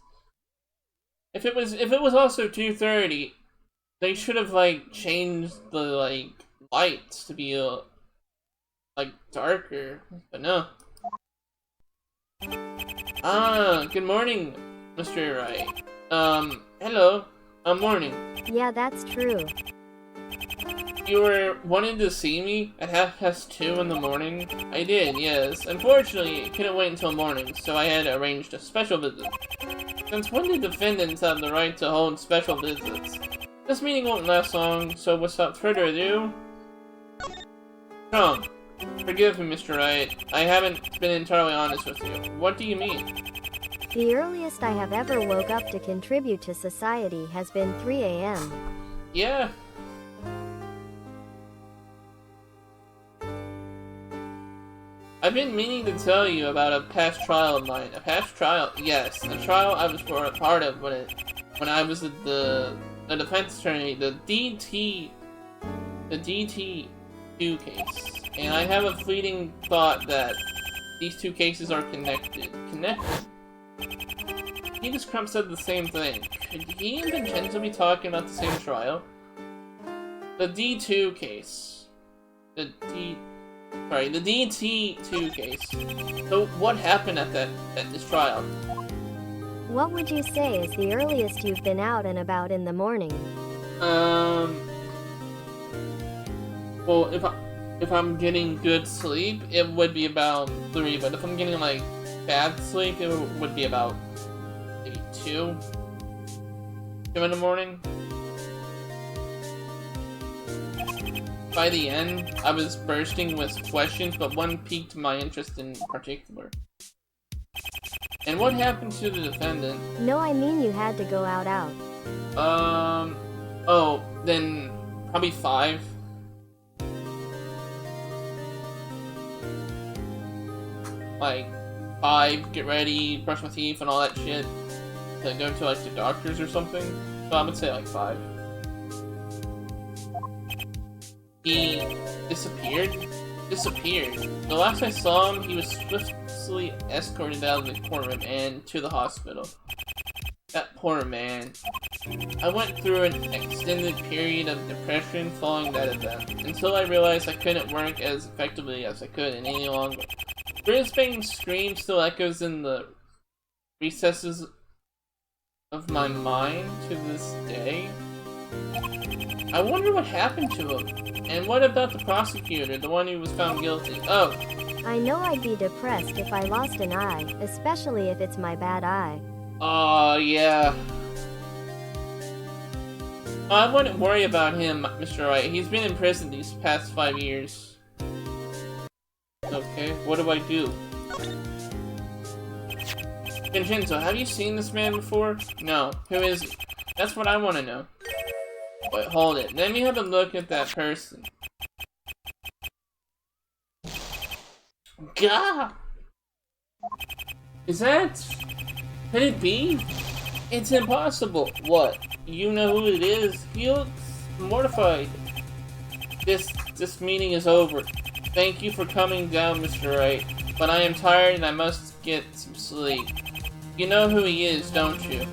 Speaker 1: If it was also 2:30, they should have, like, changed the, like, lights to be, like, darker. But no. Ah, good morning, Mr. Wright. Hello. Morning.
Speaker 2: Yeah, that's true.
Speaker 1: You were wanting to see me at 2:30 in the morning? I did, yes. Unfortunately, it couldn't wait until morning, so I had arranged a special visit. Since when do defendants have the right to hold special visits? This meeting won't last long, so without further ado... Come. Forgive me, Mr. Wright. I haven't been entirely honest with you. What do you mean?
Speaker 2: The earliest I have ever woke up to contribute to society has been 3 a.m.
Speaker 1: Yeah. I've been meaning to tell you about a past trial of mine. A past trial? Yes. A trial I was a part of when I was the defense attorney. The DT2 case. And I have a fleeting thought that these two cases are connected. Connected? Venus Crump said the same thing. Could he and Vincenzo be talking about the same trial? The D2 case. The DT2 case. So what happened at this trial?
Speaker 2: What would you say is the earliest you've been out and about in the morning?
Speaker 1: Well, if I'm getting good sleep, it would be about 3, but if I'm getting, like, bad sleep, it would be about maybe 2 in the morning. By the end, I was bursting with questions, but one piqued my interest in particular. And what happened to the defendant?
Speaker 2: No, I mean you had to go out.
Speaker 1: Oh, then probably 5. Like, 5, get ready, brush my teeth and all that shit, to go to, like, the doctors or something. So I would say, like, 5. He disappeared? Disappeared. The last I saw him, he was swiftly escorted out of the courtroom and to the hospital. That poor man. I went through an extended period of depression following that event, until I realized I couldn't work as effectively as I could any longer. Brisbane's scream still echoes in the recesses of my mind to this day. I wonder what happened to him. And what about the prosecutor, the one who was found guilty? Oh.
Speaker 2: I know I'd be depressed if I lost an eye, especially if it's my bad eye.
Speaker 1: Yeah. I wouldn't worry about him, Mr. Wright. He's been in prison these past 5 years. Okay, what do I do? Vincenzo, have you seen this man before? No. Who is he? That's what I want to know. Wait, hold it. Let me have a look at that person. Gah! Is that... Could it be? It's impossible. What? You know who it is? He looks mortified. This meeting is over. Thank you for coming down, Mr. Wright. But I am tired and I must get some sleep. You know who he is, don't you?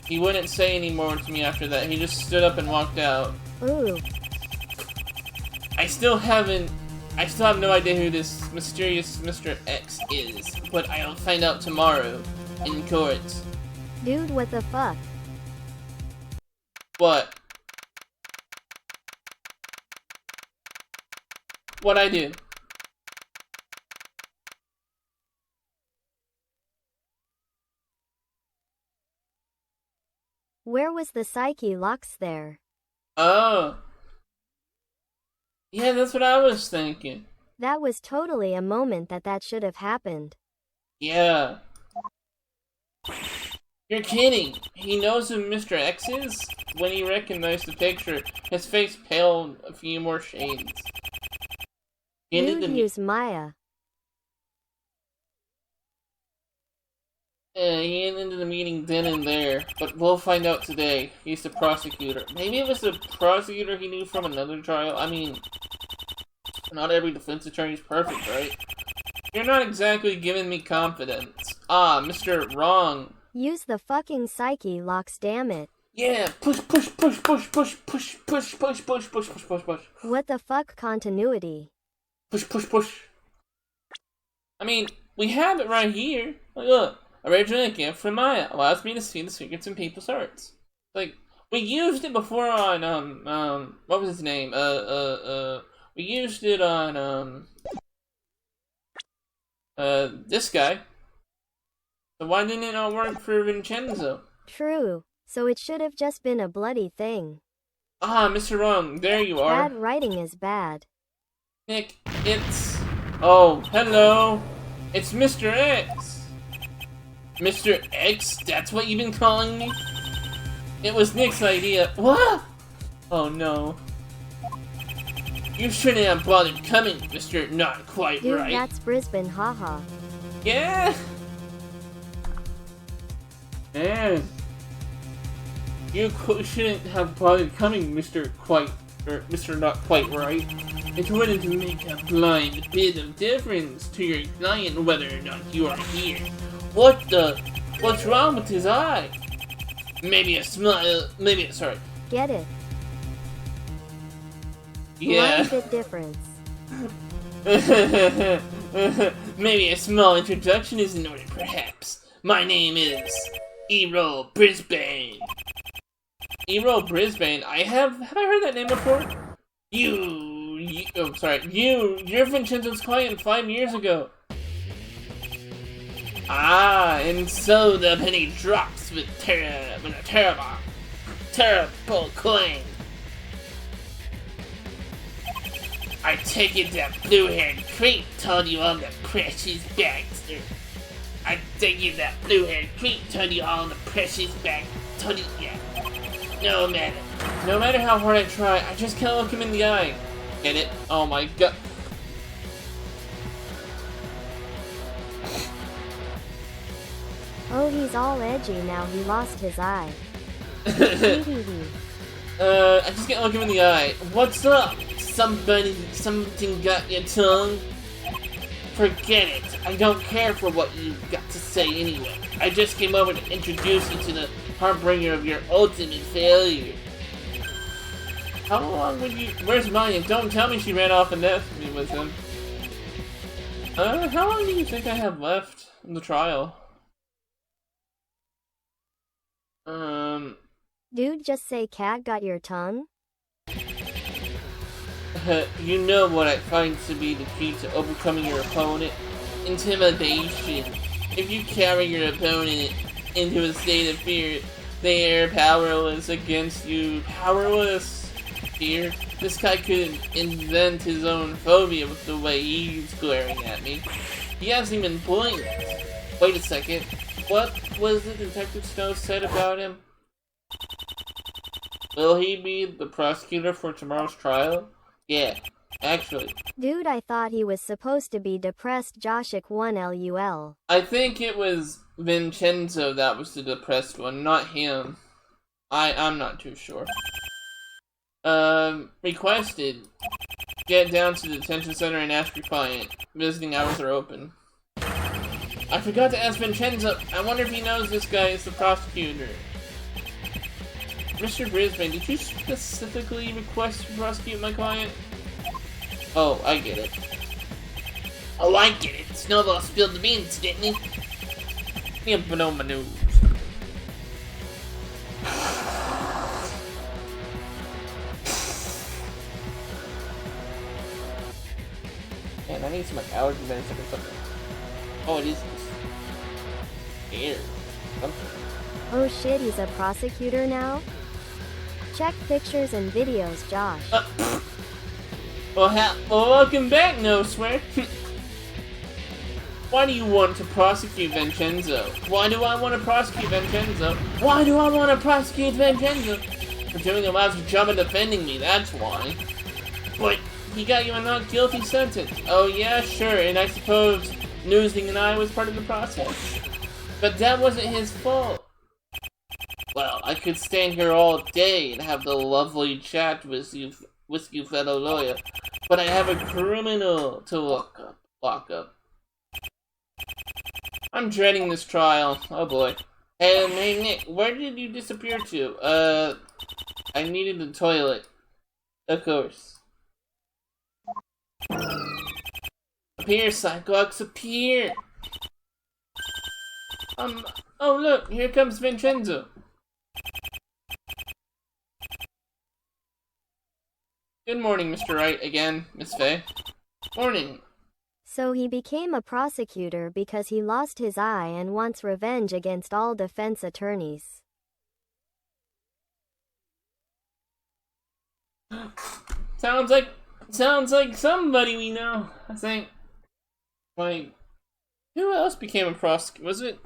Speaker 1: He wouldn't say any more to me after that. He just stood up and walked out.
Speaker 2: Ooh.
Speaker 1: I still have no idea who this mysterious Mr. X is, but I'll find out tomorrow in court.
Speaker 2: Dude, what the fuck?
Speaker 1: What? What I did?
Speaker 2: Where was the psyche locks there?
Speaker 1: Oh. Yeah, that's what I was thinking.
Speaker 2: That was totally a moment that should have happened.
Speaker 1: Yeah. You're kidding. He knows who Mr. X is? When he recognized the picture, his face paled a few more shades.
Speaker 2: Dude, use Maya.
Speaker 1: He ended the meeting then and there, but we'll find out today. He's the prosecutor. Maybe it was the prosecutor he knew from another trial. I mean, not every defense attorney is perfect, right? You're not exactly giving me confidence. Ah, Mr. Wrong.
Speaker 2: Use the fucking psyche locks, damn it.
Speaker 1: Yeah, push, push, push, push, push, push, push, push, push, push, push, push, push.
Speaker 2: What the fuck continuity?
Speaker 1: Push, push, push. I mean, we have it right here. Like, look. Original gift from Maya allows me to see the secrets in people's hearts. Like, we used it before on, what was his name? We used it on, this guy. So why didn't it not work for Vincenzo?
Speaker 2: True. So it should have just been a bloody thing.
Speaker 1: Ah, Mr. Wrong, there you are.
Speaker 2: Bad writing is bad.
Speaker 1: Nick, it's... Oh, hello. It's Mr. X. Mr. X? That's what you've been calling me? It was Nick's idea. What? Oh no. You shouldn't have bothered coming, Mr. Not Quite
Speaker 2: Dude,
Speaker 1: Right.
Speaker 2: that's Brisbane, haha.
Speaker 1: Yeah. Man. You shouldn't have bothered coming, Mr. Not Quite Right. It wouldn't make a blind bit of difference to your client whether or not you are here. What's wrong with his eye? Maybe a smile, sorry.
Speaker 2: Get it?
Speaker 1: Yeah.
Speaker 2: Blind bit difference.
Speaker 1: Maybe a small introduction is in order, perhaps. My name is Ero Brisbane. Ero Brisbane? Have I heard that name before? You're Vincenzo's client 5 years ago. Ah, and so the penny drops with a terrible claim. I take it that blue-haired creep told you all the precious bags. Yeah. No matter how hard I try, I just can't look him in the eye. Get it? Oh my god.
Speaker 2: Oh, he's all edgy now, he lost his eye.
Speaker 1: I just can't look him in the eye. What's up? Something got your tongue? Forget it. I don't care for what you've got to say anyway. I just came over to introduce you to the harbinger of your ultimate failure. How long would you... Where's Maya? Don't tell me she ran off and left me with him. How long do you think I have left in the trial?
Speaker 2: Dude, just say cat got your tongue?
Speaker 1: You know what I find to be the key to overcoming your opponent? Intimidation. If you carry your opponent into a state of fear, they are powerless against you. Powerless? Fear? This guy could invent his own phobia with the way he's glaring at me. He hasn't even blinked. Wait a second. What was it Detective Snow said about him? Will he be the prosecutor for tomorrow's trial? Yeah, actually.
Speaker 2: Dude, I thought he was supposed to be depressed. Joshik 1 LUL.
Speaker 1: I think it was Vincenzo that was the depressed one, not him. I'm not too sure. Requested. Get down to the detention center and ask your client. Visiting hours are open. I forgot to ask Vincenzo. I wonder if he knows this guy is the prosecutor. Mr. Brisbane, did you specifically request to prosecute my client? Oh, I get it. Oh, I get it. Snowball spilled the beans, didn't he? Yeah, but on my nose. Man, I need some like allergy medicine or something. Oh, it is this. Air. Something.
Speaker 2: Oh shit, he's a prosecutor now? Check pictures and videos, Josh.
Speaker 1: Well, welcome back, No Swear. Why do you want to prosecute Vincenzo? Why do I want to prosecute Vincenzo? Why do I want to prosecute Vincenzo? For doing a lousy job of defending me, that's why. But he got you a not guilty sentence. Oh yeah, sure, and I suppose losing an eye was part of the process. But that wasn't his fault. Well, I could stand here all day and have the lovely chat with you, fellow lawyer. But I have a criminal to lock up. I'm dreading this trial. Oh boy. Hey Nick, where did you disappear to? I needed the toilet. Of course. Appear, Cyclops, appear! Oh look, here comes Vincenzo. Good morning, Mr. Wright, again, Miss Faye. Morning.
Speaker 2: So he became a prosecutor because he lost his eye and wants revenge against all defense attorneys.
Speaker 1: Sounds like somebody we know, I think. Like, who else became a prosecutor? Was it?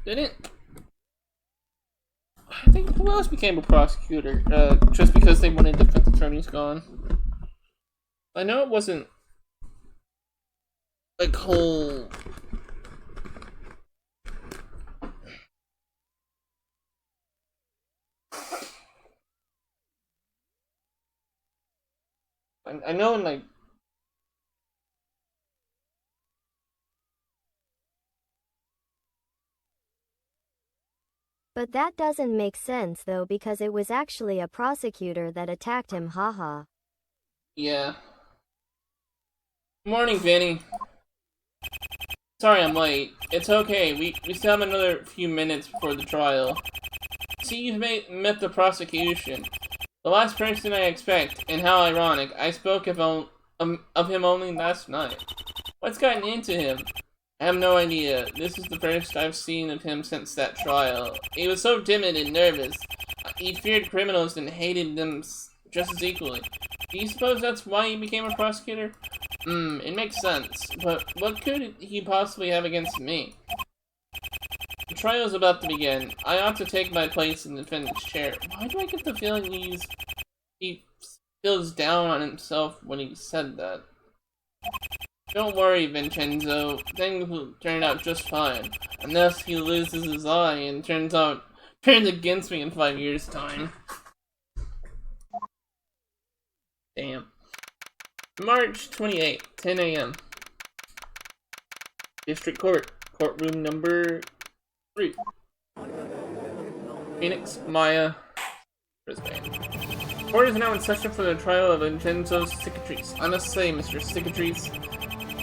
Speaker 1: Didn't? I think who else became a prosecutor? Just because they wanted defense attorneys gone. I know it wasn't like whole. I know in like.
Speaker 2: But that doesn't make sense though, because it was actually a prosecutor that attacked him, haha.
Speaker 1: Yeah. Morning, Vinny. Sorry I'm late. It's okay, we still have another few minutes before the trial. See, you've met the prosecution. The last person I expect, and how ironic, I spoke of him only last night. What's gotten into him? I have no idea. This is the first I've seen of him since that trial. He was so timid and nervous. He feared criminals and hated them just as equally. Do you suppose that's why he became a prosecutor? It makes sense. But what could he possibly have against me? The trial's about to begin. I ought to take my place in the defendant's chair. Why do I get the feeling he feels down on himself when he said that? Don't worry, Vincenzo. Things will turn out just fine. Unless he loses his eye and turns against me in 5 years' time. Damn. March 28th, 10 a.m. District Court. Courtroom number 3. Phoenix, Maya, Brisbane. Court is now in session for the trial of Vincenzo Cicatrice. I must say, Mr. Cicatrice,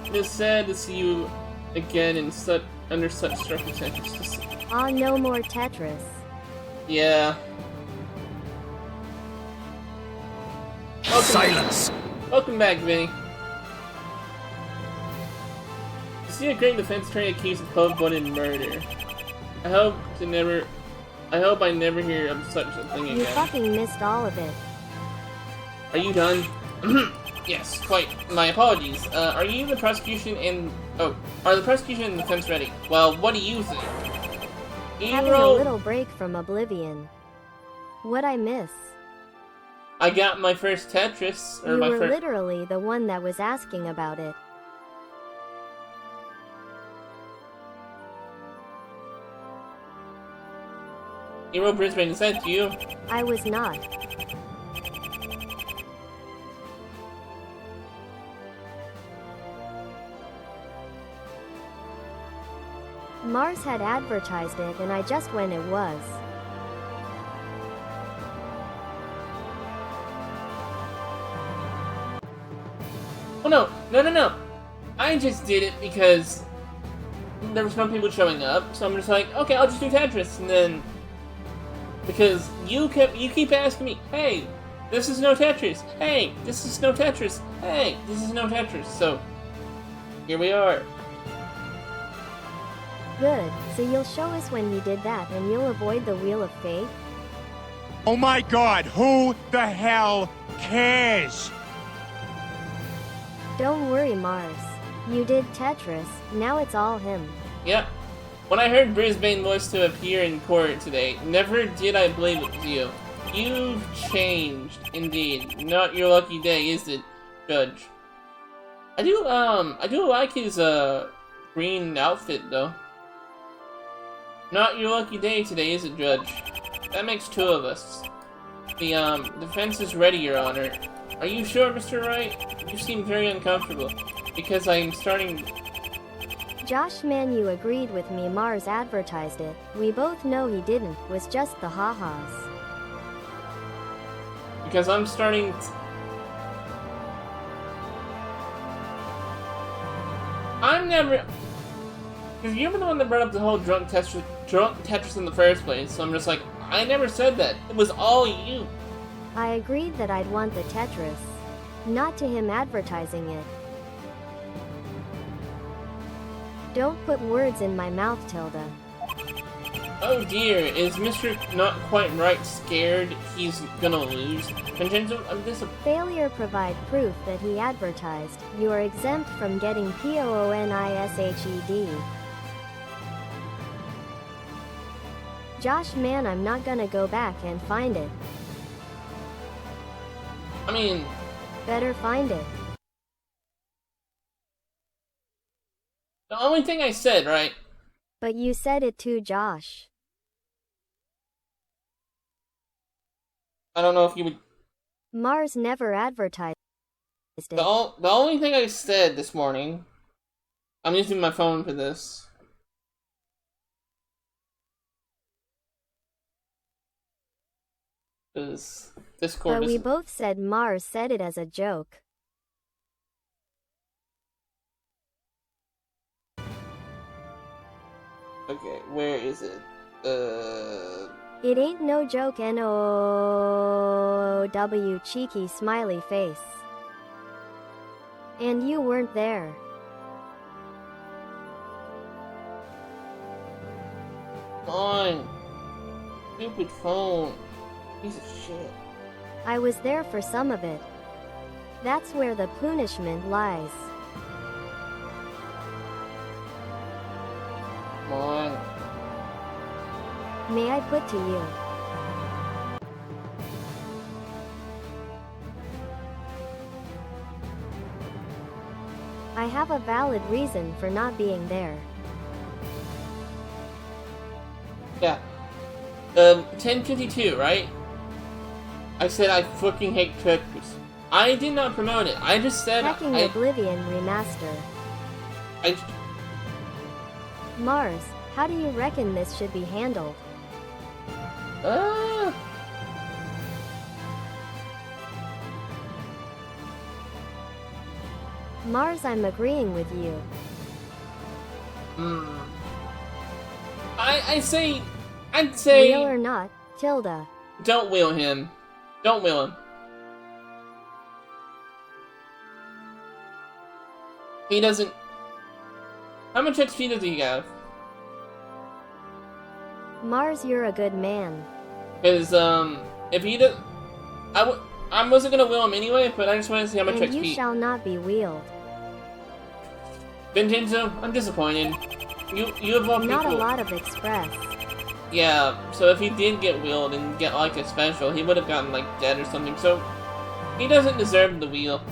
Speaker 1: it is sad to see you again in under such circumstances.
Speaker 2: Ah, no more Tetris.
Speaker 1: Yeah.
Speaker 3: Silence!
Speaker 1: Welcome back, Vinny. You see a great defense attorney accused of cold-blooded murder. I hope I never hear of such a thing again.
Speaker 2: You fucking missed all of it.
Speaker 1: Are you done? Yes, quite. My apologies. Are you the prosecution and... Oh, are the prosecution and defense ready? Well, what do you think?
Speaker 2: Having a little break from Oblivion. What'd I miss?
Speaker 1: I got my first Tetris, or
Speaker 2: You
Speaker 1: my
Speaker 2: were
Speaker 1: first.
Speaker 2: literally the one that was asking about it.
Speaker 1: Hero Brisbane, is that you?
Speaker 2: I was not. Mars had advertised it and I just went it was.
Speaker 1: Oh no, no, no, no! I just did it because there was no people showing up, so I'm just like, okay, I'll just do Tetris, and then because you keep asking me, hey, this is no Tetris, hey, this is no Tetris, hey, this is no Tetris, so here we are.
Speaker 2: Good, so you'll show us when you did that and you'll avoid the Wheel of Fate?
Speaker 4: Oh my god, who the hell cares?
Speaker 2: Don't worry, Mars. You did Tetris, now it's all him.
Speaker 1: Yep. When I heard Brisbane was to appear in court today, never did I believe it was you. You've changed, indeed. Not your lucky day, is it, Judge? I do like his, green outfit, though. Not your lucky day today, is it, Judge? That makes two of us. The defense is ready, Your Honor. Are you sure, Mr. Wright? You seem very uncomfortable, because I'm starting...
Speaker 2: Josh, man, you agreed with me. Mars advertised it. We both know he didn't, was just the ha-has.
Speaker 1: Because I'm starting I'm never... Because you were the one that brought up the whole drunk Tetris in the first place, so I'm just like, I never said that. It was all you.
Speaker 2: I agreed that I'd want the Tetris. Not to him advertising it. Don't put words in my mouth, Tilda.
Speaker 1: Oh dear, is Mr. Not Quite Right scared he's gonna lose? Vincenzo, I'm disappointed.
Speaker 2: Failure provide proof that he advertised. You are exempt from getting POONISHED. Josh, man, I'm not gonna go back and find it.
Speaker 1: I mean...
Speaker 2: Better find it.
Speaker 1: The only thing I said, right?
Speaker 2: But you said it too, Josh.
Speaker 1: I don't know if you would...
Speaker 2: Mars never advertised it.
Speaker 1: The only thing I said this morning... I'm using my phone for this. Because Discord
Speaker 2: But we
Speaker 1: isn't...
Speaker 2: both said Mars said it as a joke.
Speaker 1: Okay, where is it?
Speaker 2: It ain't no joke, NOW, cheeky smiley face. And you weren't there.
Speaker 1: Come on. Stupid phone. Piece of shit.
Speaker 2: I was there for some of it. That's where the punishment lies.
Speaker 1: Come on.
Speaker 2: May I put to you? I have a valid reason for not being there.
Speaker 1: Yeah. 1052, right? I said I fucking hate Tetris. I did not promote it. I just said
Speaker 2: Hacking Oblivion Remaster. Mars, how do you reckon this should be handled? Mars, I'm agreeing with you.
Speaker 1: I'd say...
Speaker 2: Real or not, Tilda.
Speaker 1: Don't wheel him. Don't wheel him. He doesn't... How much XP does he have?
Speaker 2: Mars, you're a good man.
Speaker 1: Because, if he does... I wasn't gonna wheel him anyway, but I just wanted to see how much
Speaker 2: And
Speaker 1: XP...
Speaker 2: you shall not be wheeled.
Speaker 1: Vincenzo, I'm disappointed. You have all
Speaker 2: Not a
Speaker 1: people...
Speaker 2: lot of express.
Speaker 1: Yeah, so if he did get wheeled and get like a special, he would have gotten like dead or something, so he doesn't deserve the wheel.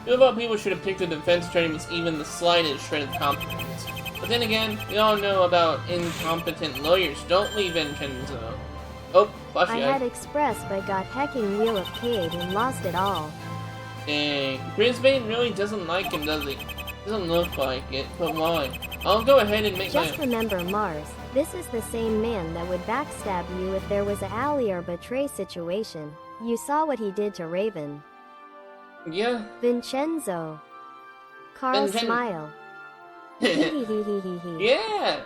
Speaker 1: Feel about people should have picked a defense attorney with even the slightest shred of competence. But then again, we all know about incompetent lawyers, don't we, Vincenzo? Oh, flashy
Speaker 2: I had Express but got hecking Wheel of Cade and lost it all.
Speaker 1: Dang. Brisbane really doesn't like him, does he? Doesn't look like it, but why? I'll go ahead and make
Speaker 2: Just
Speaker 1: my...
Speaker 2: remember, Mars, this is the same man that would backstab you if there was a ally or betray situation. You saw what he did to Raven.
Speaker 1: Yeah.
Speaker 2: Vincenzo. Carl smile.
Speaker 1: Yeah!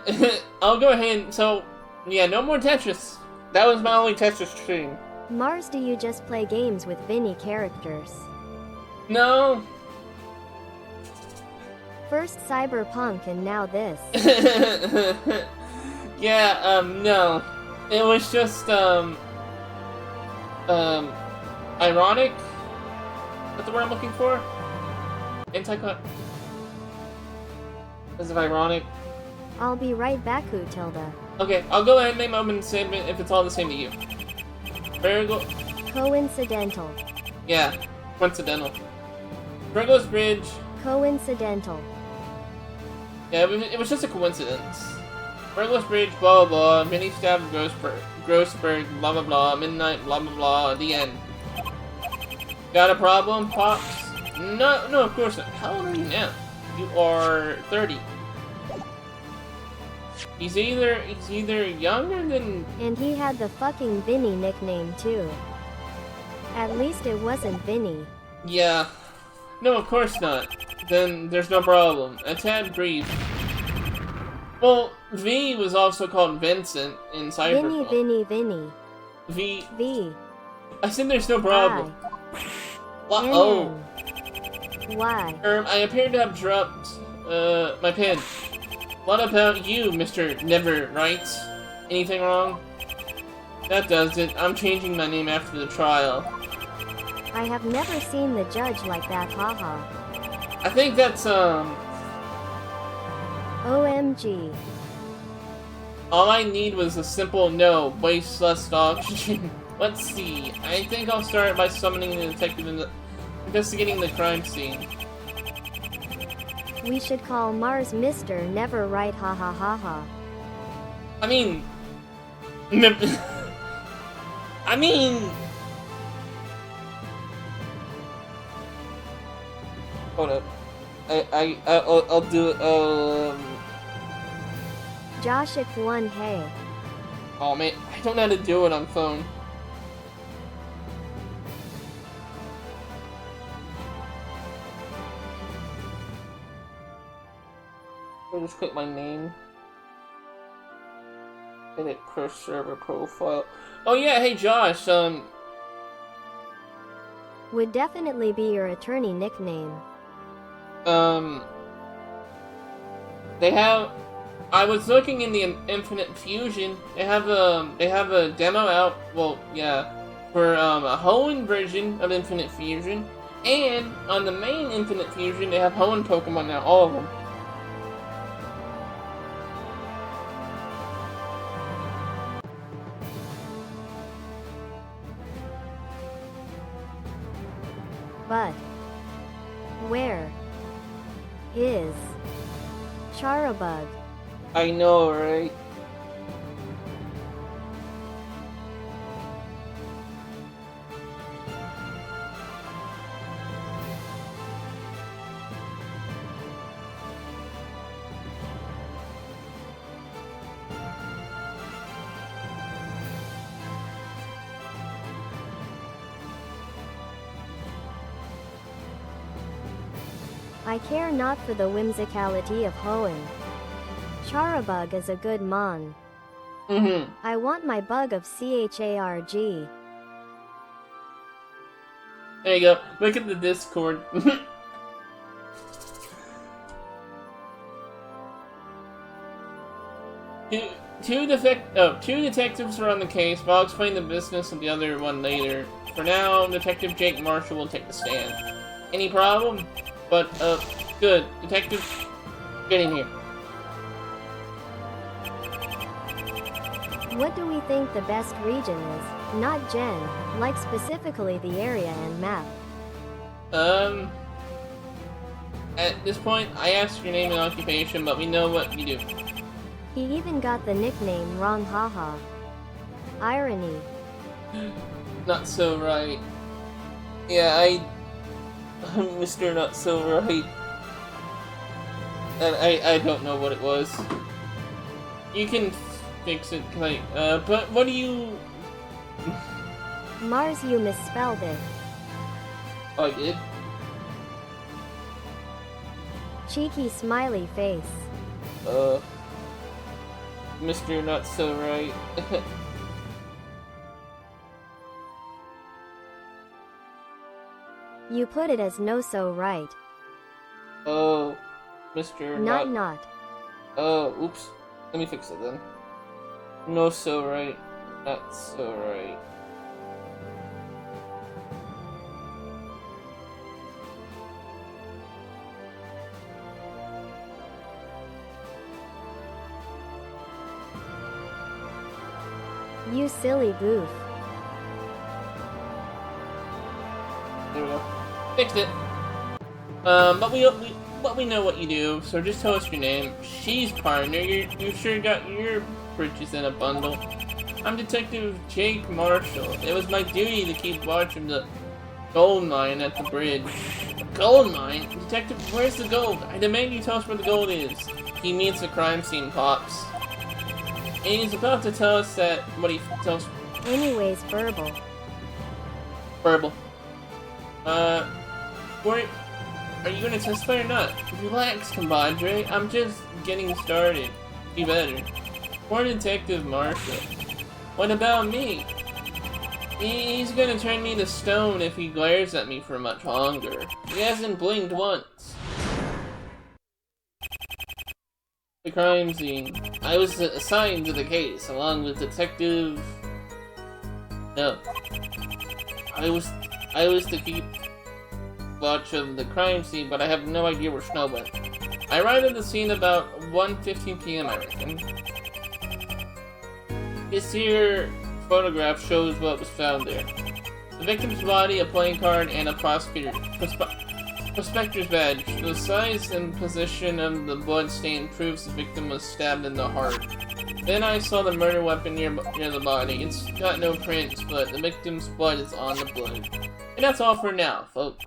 Speaker 1: I'll go ahead and... So, yeah, no more Tetris. That was my only Tetris stream.
Speaker 2: Mars, do you just play games with Vinny characters?
Speaker 1: No.
Speaker 2: First Cyberpunk and now this.
Speaker 1: Yeah, no. It was just, ironic? That's the word I'm looking for? Anti-cut? Is it ironic?
Speaker 2: I'll be right back, Tilda.
Speaker 1: Okay, I'll go ahead and make my open statement if it's all the same to you. Virgo...
Speaker 2: Coincidental.
Speaker 1: Yeah, coincidental. Virgo's Bridge...
Speaker 2: Coincidental.
Speaker 1: Yeah, it was just a coincidence. Virgo's Bridge, blah blah blah, mini stab Grossberg, blah blah blah, midnight, blah blah blah, the end. Got a problem, Pops? No, no, of course not. How old are you now? You are 30. He's either younger than...
Speaker 2: And he had the fucking Vinny nickname too. At least it wasn't Vinny.
Speaker 1: Yeah. No, of course not. Then there's no problem. A tad brief. Well, V was also called Vincent in Cyberpunk.
Speaker 2: Vinny.
Speaker 1: V. I said there's no problem. Oh.
Speaker 2: Why?
Speaker 1: I appear to have dropped, my pen. What about you, Mr. Never Wright? Anything wrong? That does it. I'm changing my name after the trial.
Speaker 2: I have never seen the judge like that, haha.
Speaker 1: I think that's,
Speaker 2: OMG.
Speaker 1: all I need was a simple no, waste less oxygen. Let's see. I think I'll start by summoning the detective and investigating the crime scene.
Speaker 2: We should call Mars Mr. Never Right, ha ha ha ha.
Speaker 1: I mean... I mean... Hold up. I'll do it,
Speaker 2: Joshik 1 hey.
Speaker 1: Oh man, I don't know how to do it on phone. I'll just click my name. Edit per server profile. Oh yeah, hey Josh,
Speaker 2: Would definitely be your attorney nickname.
Speaker 1: They have... I was looking in the Infinite Fusion. They have a demo out, well, yeah, for, a Hoenn version of Infinite Fusion. And on the main Infinite Fusion, they have Hoenn Pokemon now, all of them.
Speaker 2: But where is Charabug?
Speaker 1: I know, right?
Speaker 2: I care not for the whimsicality of Hoenn. Charabug is a good mon. I want my bug of CHARG.
Speaker 1: There you go. Look at the Discord. Two detectives are on the case, but I'll explain the business of the other one later. For now, Detective Jake Marshall will take the stand. Any problem? But, good. Detective, get in here.
Speaker 2: What do we think the best region is? Not Jen, like specifically the area and map.
Speaker 1: At this point, I asked your name and occupation, but we know what you do.
Speaker 2: He even got the nickname wrong, haha. Irony.
Speaker 1: Not so right. Yeah, I'm Mr. Not So Right. And I don't know what it was. You can fix it, like, but what do you...
Speaker 2: Mars, you misspelled it.
Speaker 1: Oh, I did?
Speaker 2: Cheeky smiley face.
Speaker 1: Mr. Not So Right.
Speaker 2: You put it as no so right.
Speaker 1: Oh, Mr.
Speaker 2: Not.
Speaker 1: Oh, oops. Let me fix it then. No so right. Not so right.
Speaker 2: You silly goof.
Speaker 1: There we go. Fixed it. But we know what you do, so just tell us your name. She's partner. You sure got your britches in a bundle. I'm Detective Jake Marshall. It was my duty to keep watch of the gold mine at the bridge. Gold mine? Detective, where's the gold? I demand you tell us where the gold is. He meets the crime scene, Pops. And he's about to tell us that what he tells.
Speaker 2: Anyways, verbal.
Speaker 1: Verbal. Where are you gonna testify or not? Relax, compadre. I'm just getting started. Be better. Poor Detective Marshall. What about me? He's gonna turn me to stone if he glares at me for much longer. He hasn't blinked once. The crime scene. I was assigned to the case, along with Detective... No. I was to keep watch of the crime scene, but I have no idea where Snow went. I arrived at the scene about 1:15 p.m., I reckon. This here photograph shows what was found there. The victim's body, a playing card, and a prospector's badge. The size and position of the blood stain proves the victim was stabbed in the heart. Then I saw the murder weapon near the body. It's got no prints, but the victim's blood is on the blood. And that's all for now, folks.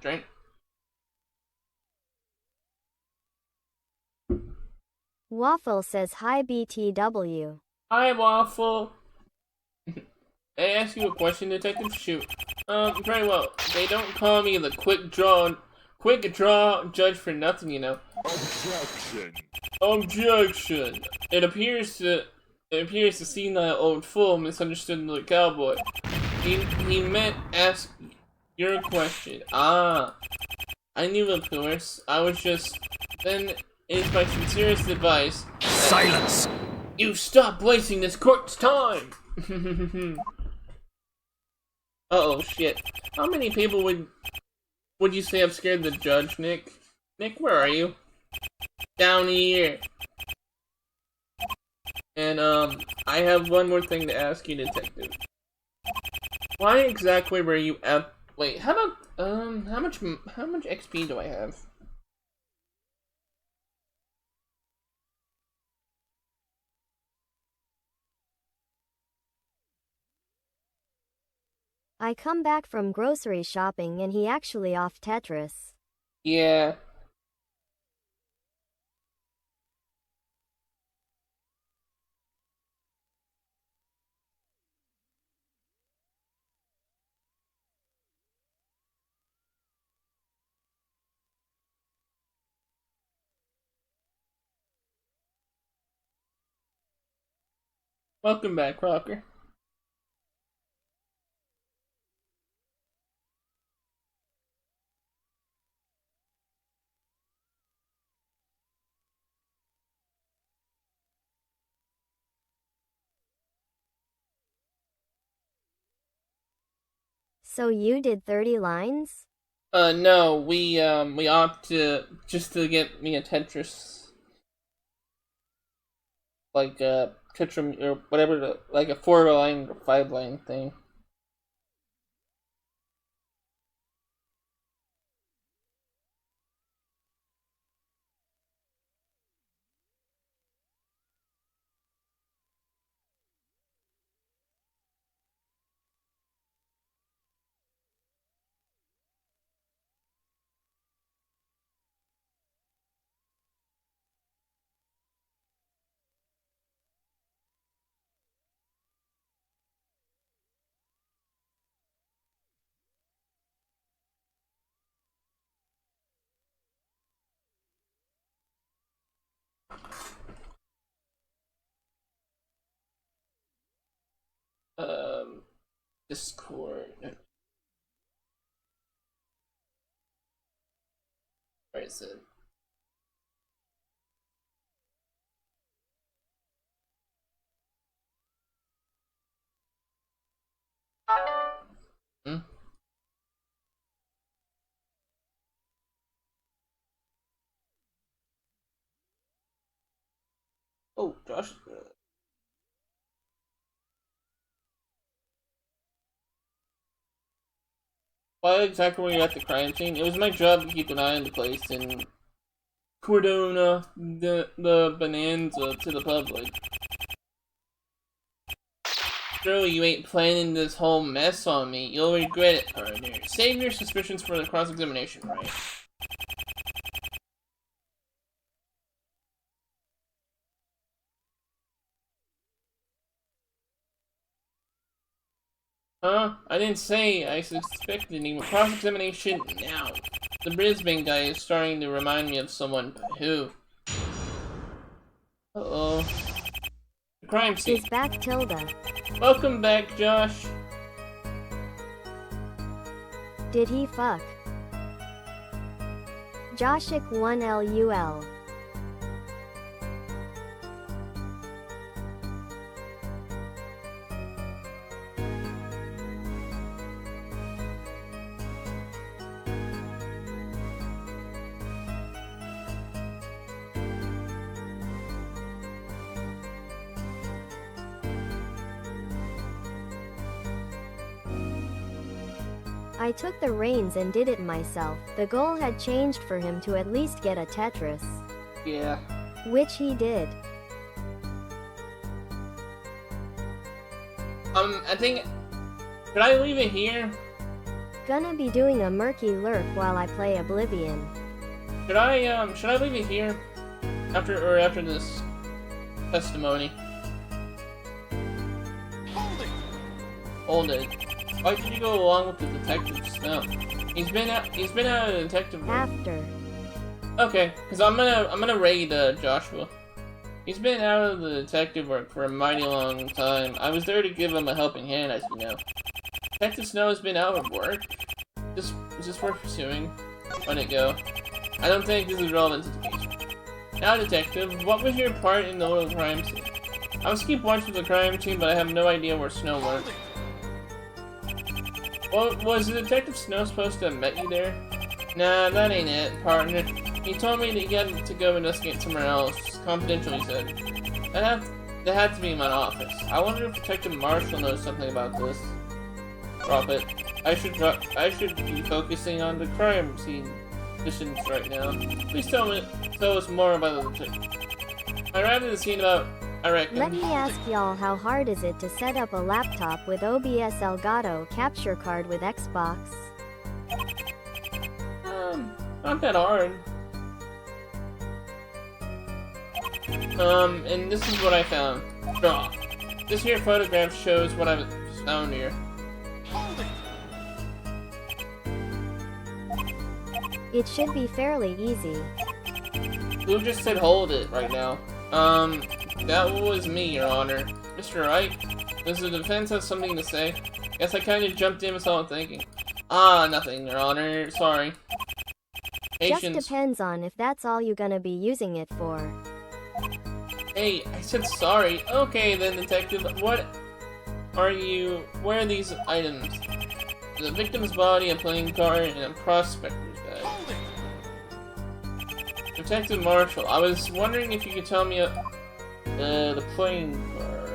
Speaker 1: Drink.
Speaker 2: Waffle says hi BTW.
Speaker 1: Hi, Waffle. I ask you a question, Detective? Shoot. Very well. They don't call me the quick draw judge for nothing, you know. Objection. It appears the senile old fool misunderstood the cowboy. He meant ask your question. Ah. I knew, of course. I was just... Then it is my sincerest advice.
Speaker 5: Silence!
Speaker 1: You stop wasting this court's time! Uh-oh, shit. How many people would you say have scared the judge, Nick? Nick, where are you? Down here. And, I have one more thing to ask you, Detective. Why exactly were you at... Wait, how about, how much XP do I have?
Speaker 2: I come back from grocery shopping and he actually off Tetris.
Speaker 1: Yeah. Welcome back, Rocker.
Speaker 2: So you did 30 lines?
Speaker 1: No, we opt to just to get me a Tetris, like Tetris or whatever, like a 4-line or 5-line thing. Um, Discord. Where is it? Hmm? Oh, Josh. Why exactly were you at the crime scene? It was my job to keep an eye on the place and cordon off the bonanza to the public. Surely you ain't planning this whole mess on me. You'll regret it, partner. Save your suspicions for the cross-examination, right? Huh? I didn't say I suspected any cross-examination now. The Brisbane guy is starting to remind me of someone. Who? Uh-oh. The crime scene.
Speaker 2: Is back Tilda.
Speaker 1: Welcome back, Josh.
Speaker 2: Did he fuck? Joshik 1LUL. I took the reins and did it myself. The goal had changed for him to at least get a Tetris.
Speaker 1: Yeah.
Speaker 2: Which he did.
Speaker 1: I think... Should I leave it here?
Speaker 2: Gonna be doing a murky lurk while I play Oblivion.
Speaker 1: Should I leave it here? After this testimony? Hold it. Why did you go along with the detective Snow? He's been out of the detective work.
Speaker 2: After.
Speaker 1: Okay, because I'm gonna raid Joshua. He's been out of the detective work for a mighty long time. I was there to give him a helping hand, as you know. Detective Snow has been out of work. Is this worth pursuing? Let it go. I don't think this is relevant to the case. Now, detective, what was your part in the little crime scene? I was keep watch of the crime scene, but I have no idea where Snow went. Well, was the Detective Snow supposed to have met you there? Nah, that ain't it, partner. He told me that he had to go investigate somewhere else. Confidential, he said. That had to be in my office. I wonder if Detective Marshall knows something about this. Drop it. I should be focusing on the crime scene missions right now. Please tell us more about the detective. I arrived at the scene about, I reckon.
Speaker 2: Let me ask y'all, how hard is it to set up a laptop with OBS Elgato capture card with Xbox?
Speaker 1: Not that hard. And this is what I found. Draw. This here photograph shows what I've found here.
Speaker 2: It should be fairly easy.
Speaker 1: Who just said hold it right now? That was me, Your Honor. Mr. Wright, does the defense have something to say? Guess I kinda jumped in without thinking. Ah, nothing, Your Honor. Sorry. Patience.
Speaker 2: Just depends on if that's all you're gonna be using it for.
Speaker 1: Hey, I said sorry. Okay then, detective. What are these items? The victim's body, a playing card, and a prospector's guide. Detective Marshall, I was wondering if you could tell me the playing card.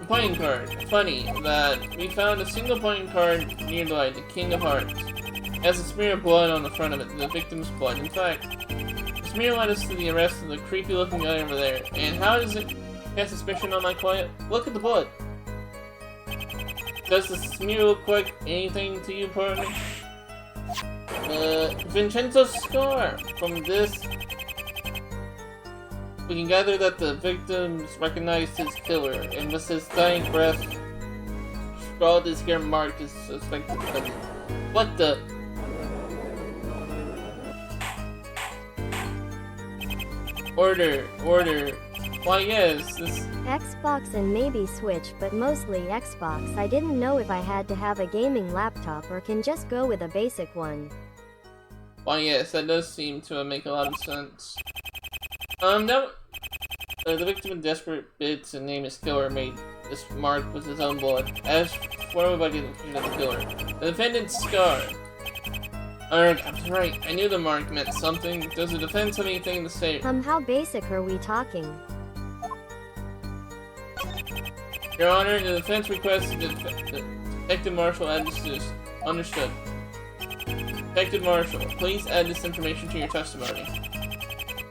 Speaker 1: The playing card. Funny that we found a single playing card nearby, the King of Hearts. It has a smear of blood on the front of it, the victim's blood. In fact, the smear led us to the arrest of the creepy looking guy over there. And how does it cast suspicion on my client? Look at the blood. Does the smear look like anything to you, partner? Vincenzo's scar. From this, we can gather that the victims recognized his killer, and with his dying breath, scrawled his hair marked as suspected defendant. What the? Order. Why yes, this...
Speaker 2: Xbox and maybe Switch, but mostly Xbox. I didn't know if I had to have a gaming laptop or can just go with a basic one.
Speaker 1: Why yes, that does seem to make a lot of sense. The victim in desperate bids to name his killer made this mark with his own blood. As for everybody looking at the killer, the defendant's scar. Alright, I was right. I knew the mark meant something. Does the defense have anything to say?
Speaker 2: How basic are we talking?
Speaker 1: Your Honor, the defense requests that Detective Marshall add this to this. Understood. Detective Marshall, please add this information to your testimony.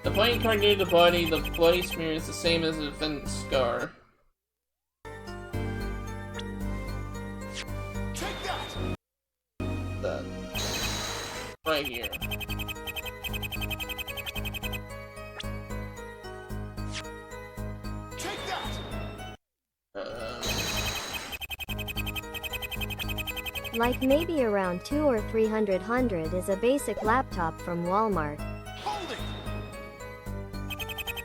Speaker 1: The playing card near the body, the bloody smear is the same as the defendant's scar.
Speaker 3: Take that!
Speaker 1: That. Right here.
Speaker 3: Take that!
Speaker 2: Like maybe around 200 or 300 is a basic laptop from Walmart.
Speaker 3: Hold it!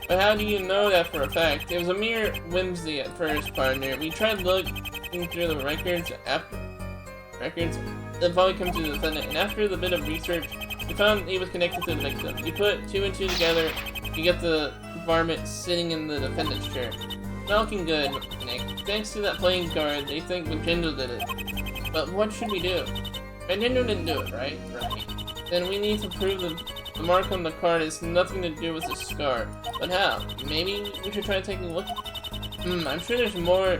Speaker 1: But how do you know that for a fact? It was a mere whimsy at first, partner. We tried looking through the records that probably come to the defendant, and after the bit of research, we found he was connected to the victim. You put 2 and 2 together, you get the varmint sitting in the defendant's chair. Not looking good, Nick. Thanks to that playing card, they think Vincenzo did it. But what should we do? Vincenzo didn't do it, right? Right. Then we need to prove the mark on the card has nothing to do with the scar. But how? Maybe we should try to take a look? I'm sure there's more...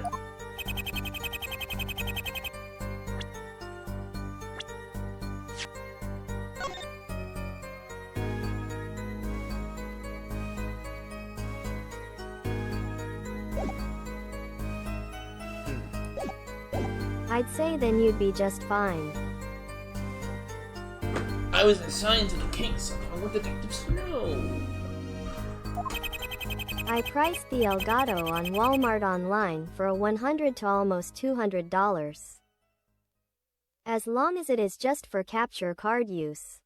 Speaker 2: I'd say then you'd be just fine.
Speaker 1: I was assigned to the case along with detectives know.
Speaker 2: I priced the Elgato on Walmart online for a $100 to almost $200. As long as it is just for capture card use.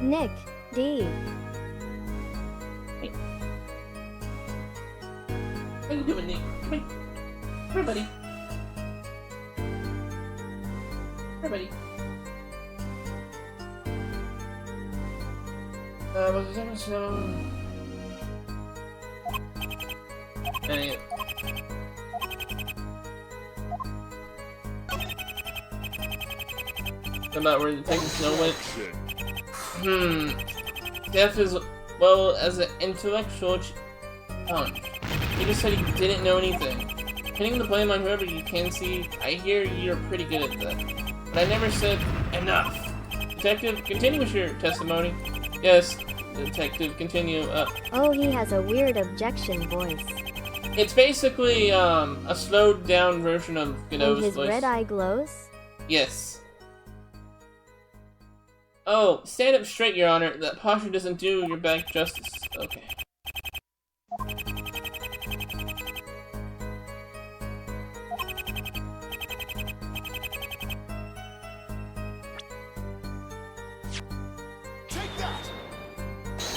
Speaker 2: Nick, D.
Speaker 1: Hey. How you doing, Nick? Come here. Come here, buddy. Come here, buddy. Was it ever so... Hey. About where the Detective Snow went? Death is, well, as an intellectual challenge. He just said he didn't know anything. Pinning the blame on whoever you can see, I hear you're pretty good at that. But I never said enough. Detective, continue with your testimony. Yes, Detective, continue.
Speaker 2: Oh, he has a weird objection voice.
Speaker 1: It's basically, a slowed down version of Godot's
Speaker 2: And his
Speaker 1: voice.
Speaker 2: red eye glows?
Speaker 1: Yes. Oh, stand up straight, Your Honor. That posture doesn't do your back justice. Okay.
Speaker 3: Take that!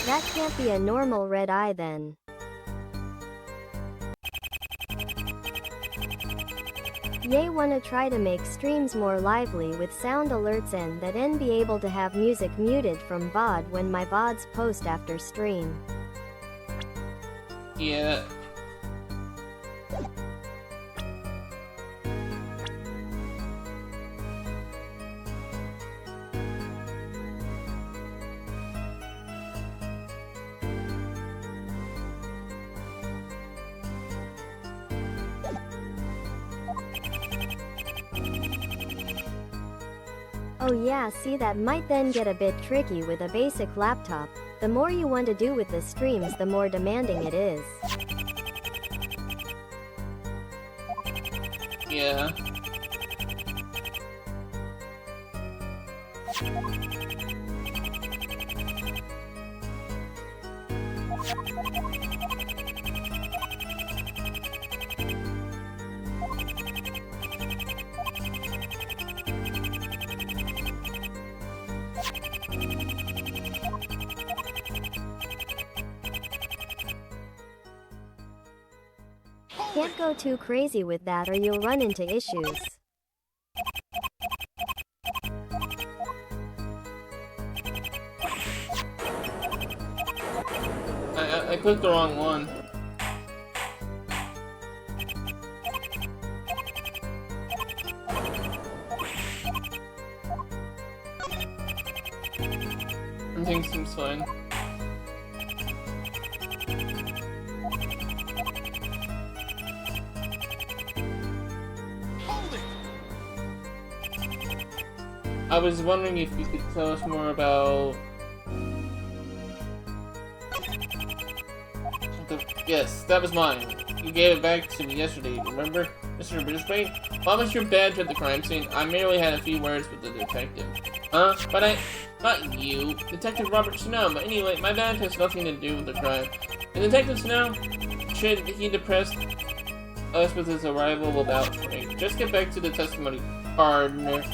Speaker 2: That can't be a normal red eye then. Yay, wanna try to make streams more lively with sound alerts and then be able to have music muted from VOD when my VODs post after stream.
Speaker 1: Yeah.
Speaker 2: Oh yeah, see, that might then get a bit tricky with a basic laptop. The more you want to do with the streams, the more demanding it is.
Speaker 1: Yeah.
Speaker 2: Can't go too crazy with that or you'll run into issues.
Speaker 1: I clicked the wrong one. Everything seems fine. I was wondering if you could tell us more about... Yes, that was mine. You gave it back to me yesterday, remember? Mr. Brisbane? What was your badge at the crime scene? I merely had a few words with the detective. Huh? But not you. Detective Robert Snow. But anyway, my badge has nothing to do with the crime. And Detective Snow, should he depress us with his arrival, will vouch for me. Just get back to the testimony, partner.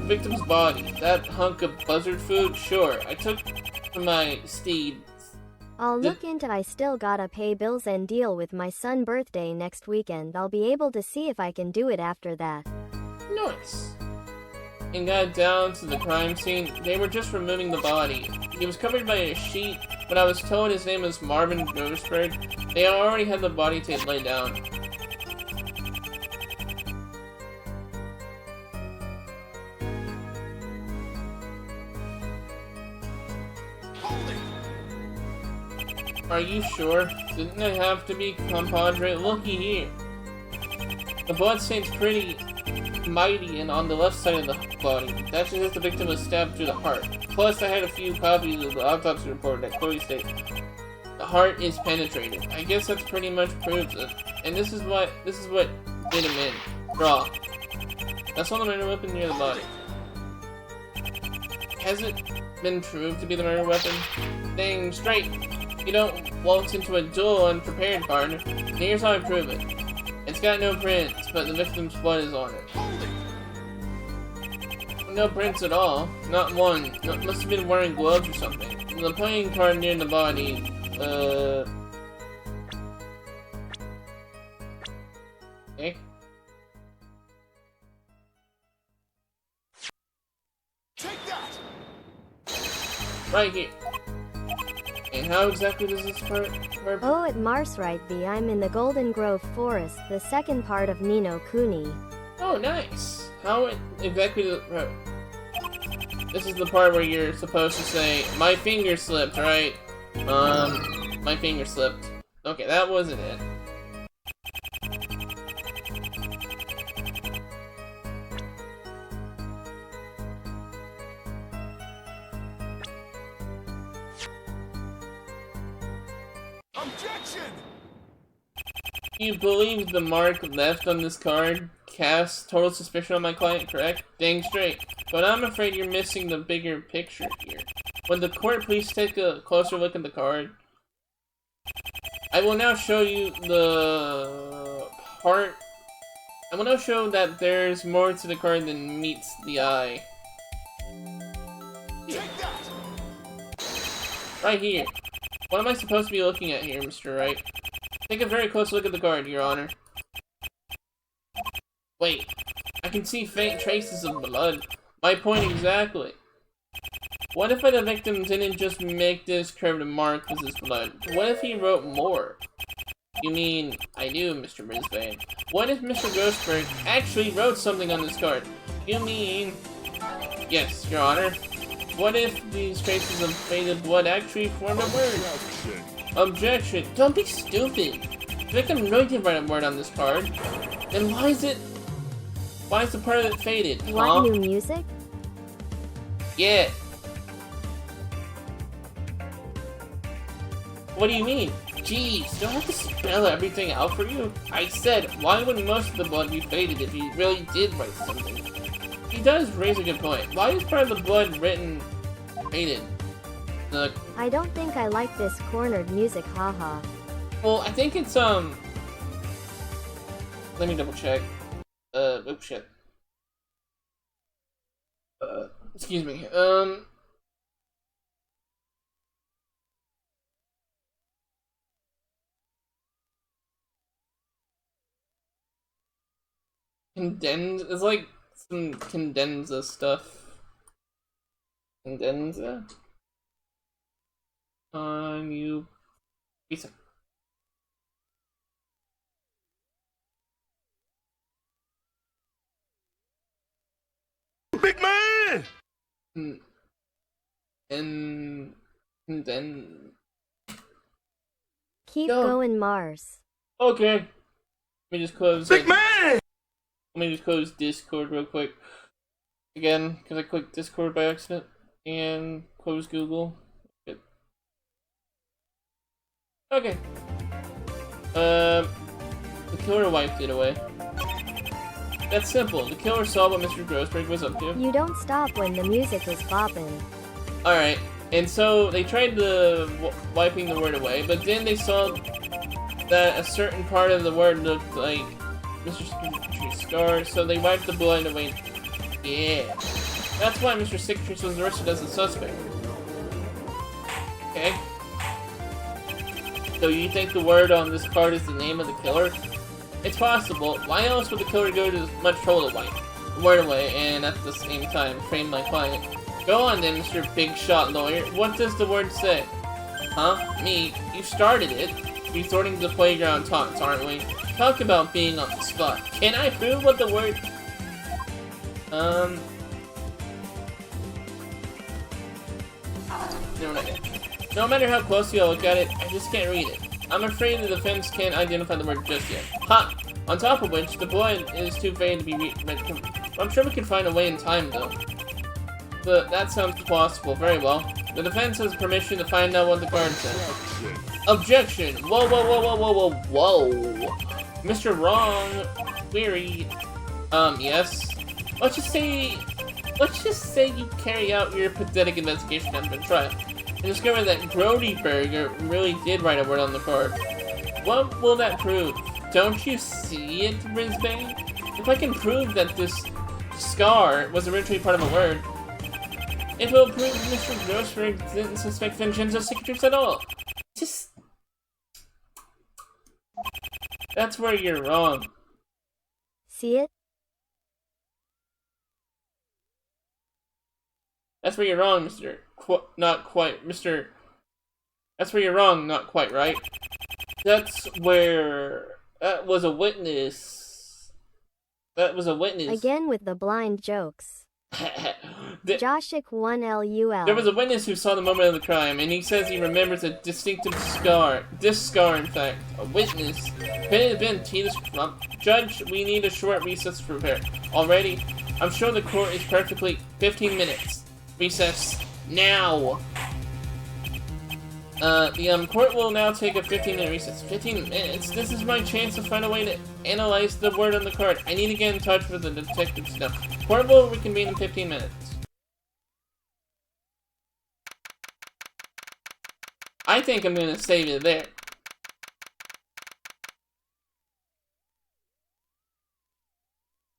Speaker 1: Victim's body. That hunk of buzzard food? Sure. I took from my steed.
Speaker 2: I'll look into. I still gotta pay bills and deal with my son's birthday next weekend. I'll be able to see if I can do it after that.
Speaker 1: Nice. And got down to the crime scene. They were just removing the body. He was covered by a sheet, but I was told his name was Marvin Grossberg. They already had the body tape laid down. Are you sure? Didn't it have to be, compadre? Looky here. The bloodstain's pretty mighty and on the left side of the body. That's just as the victim was stabbed through the heart. Plus, I had a few copies of the autopsy report that clearly state the heart is penetrated. I guess that's pretty much proves it. And this is what did him in. Raw. That's on the murder weapon near the body. Has it been proved to be the murder weapon? Dang straight. You don't waltz into a duel unprepared, partner. And here's how I prove it. It's got no prints, but the victim's blood is on it. No prints at all. Not one. No, must have been wearing gloves or something. And the playing card near the body, Okay.
Speaker 4: Take that!
Speaker 1: Right here. And how exactly does this part?
Speaker 2: Oh, at Wright B. I'm in the Golden Grove Forest, the second part of Nino Kuni.
Speaker 1: Oh, nice. How exactly does... This is the part where you're supposed to say, my finger slipped, right? My finger slipped. Okay, that wasn't it.
Speaker 4: Objection!
Speaker 1: You believe the mark left on this card casts total suspicion on my client, correct? Dang straight. But I'm afraid you're missing the bigger picture here. Would the court please take a closer look at the card? I will now show you the part... I will now show that there's more to the card than meets the eye.
Speaker 4: Take that!
Speaker 1: Right here. What am I supposed to be looking at here, Mr. Wright? Take a very close look at the card, Your Honor. Wait. I can see faint traces of blood. My point exactly. What if the victim didn't just make this curved mark with his blood? What if he wrote more? You mean, I do, Mr. Brisbane. What if Mr. Grossberg actually wrote something on this card? You mean... Yes, Your Honor. What if these traces of faded blood actually formed a word? Objection. Don't be stupid. The victim really did write a word on this card. Then why is the part of it faded?
Speaker 2: Want new music?
Speaker 1: Yeah. What do you mean? Jeez, do I have to spell everything out for you? I said, why would most of the blood be faded if he really did write something? He does raise a good point. Why is part of the blood written faded? Look.
Speaker 2: I don't think I like this cornered music, haha.
Speaker 1: Well, I think it's, let me double check. Oh shit. Excuse me. Condense, it's like some condensa stuff. Condensa? You... Pizza.
Speaker 4: Big man!
Speaker 1: And then...
Speaker 2: Keep going, Mars.
Speaker 1: Okay. Let me just close...
Speaker 4: Big man!
Speaker 1: Let me just close Discord real quick. Again, because I clicked Discord by accident. And close Google. Good. Okay. The killer wiped it away. That's simple. The killer saw what Mr. Grossberg was up to.
Speaker 2: You don't stop when the music is bopping.
Speaker 1: Alright, and so they tried wiping the word away, but then they saw that a certain part of the word looked like Mr. Secretary's scar, so they wiped the blood away. Yeah. That's why Mr. Secretary was arrested as a suspect. Okay. So you think the word on this card is the name of the killer? It's possible. Why else would the killer go to much trouble to wipe the word away and at the same time frame my client? Go on then, Mr. Big Shot Lawyer. What does the word say? Huh? Me? You started it. Resorting to the playground taunts, aren't we? Talk about being on the spot. Can I prove what the word... No matter how closely I look at it, I just can't read it. I'm afraid the defense can't identify the word just yet. Ha! On top of which, the blood is too vague to be read. I'm sure we can find a way in time, though. That sounds plausible. Very well. The defense has permission to find out what the card says. Objection! Whoa, whoa, whoa, whoa, whoa, whoa, whoa! Mr. Wrong, query. Yes. Let's just say you carry out your pathetic investigation after the trial and discover that Grodyberger really did write a word on the card. What will that prove? Don't you see it, Brisbane? If I can prove that this scar was originally part of a word, it will prove Mr. Grossberg didn't suspect Vincenzo's signatures at all. Just... That's where you're wrong.
Speaker 2: See it?
Speaker 1: That's where you're wrong, Mr. Not quite, Mr. That's where you're wrong, not quite, right? That's where... That was a witness. That was a witness.
Speaker 2: Again with the blind jokes. Joshik 1LUL.
Speaker 1: There was a witness who saw the moment of the crime, and he says he remembers a distinctive scar. This scar, in fact. A witness. Could it have been Tina's rump? Judge, we need a short recess to prepare. Already? I'm sure the court is perfectly 15 minutes. Recess. Now! The court will now take a 15-minute recess. 15 minutes? This is my chance to find a way to analyze the word on the card. I need to get in touch with the detectives now. Court will reconvene in 15 minutes. I think I'm gonna save it there.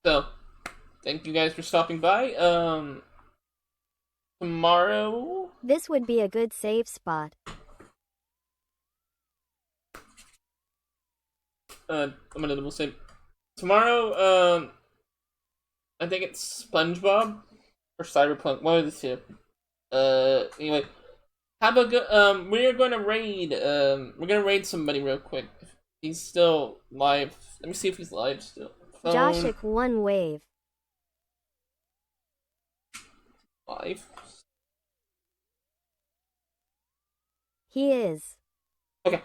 Speaker 1: So, thank you guys for stopping by. Tomorrow...
Speaker 2: This would be a good save spot.
Speaker 1: I'm gonna double save. Tomorrow, I think it's SpongeBob or Cyberpunk. One of the two. Anyway, have a good. We're gonna raid. We're gonna raid somebody real quick. He's still live. Let me see if he's live still. Phone.
Speaker 2: Joshik 1 wave.
Speaker 1: Live.
Speaker 2: He is.
Speaker 1: Okay.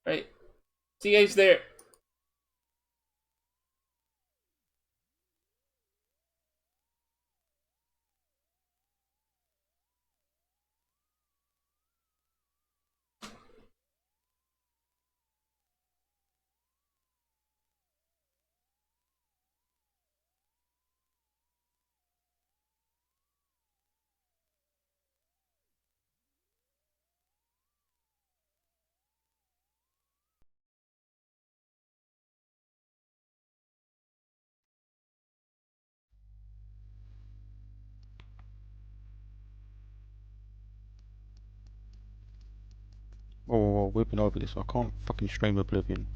Speaker 1: Right. See you guys there.
Speaker 5: Whoa, we've been over this. I can't fucking stream Oblivion.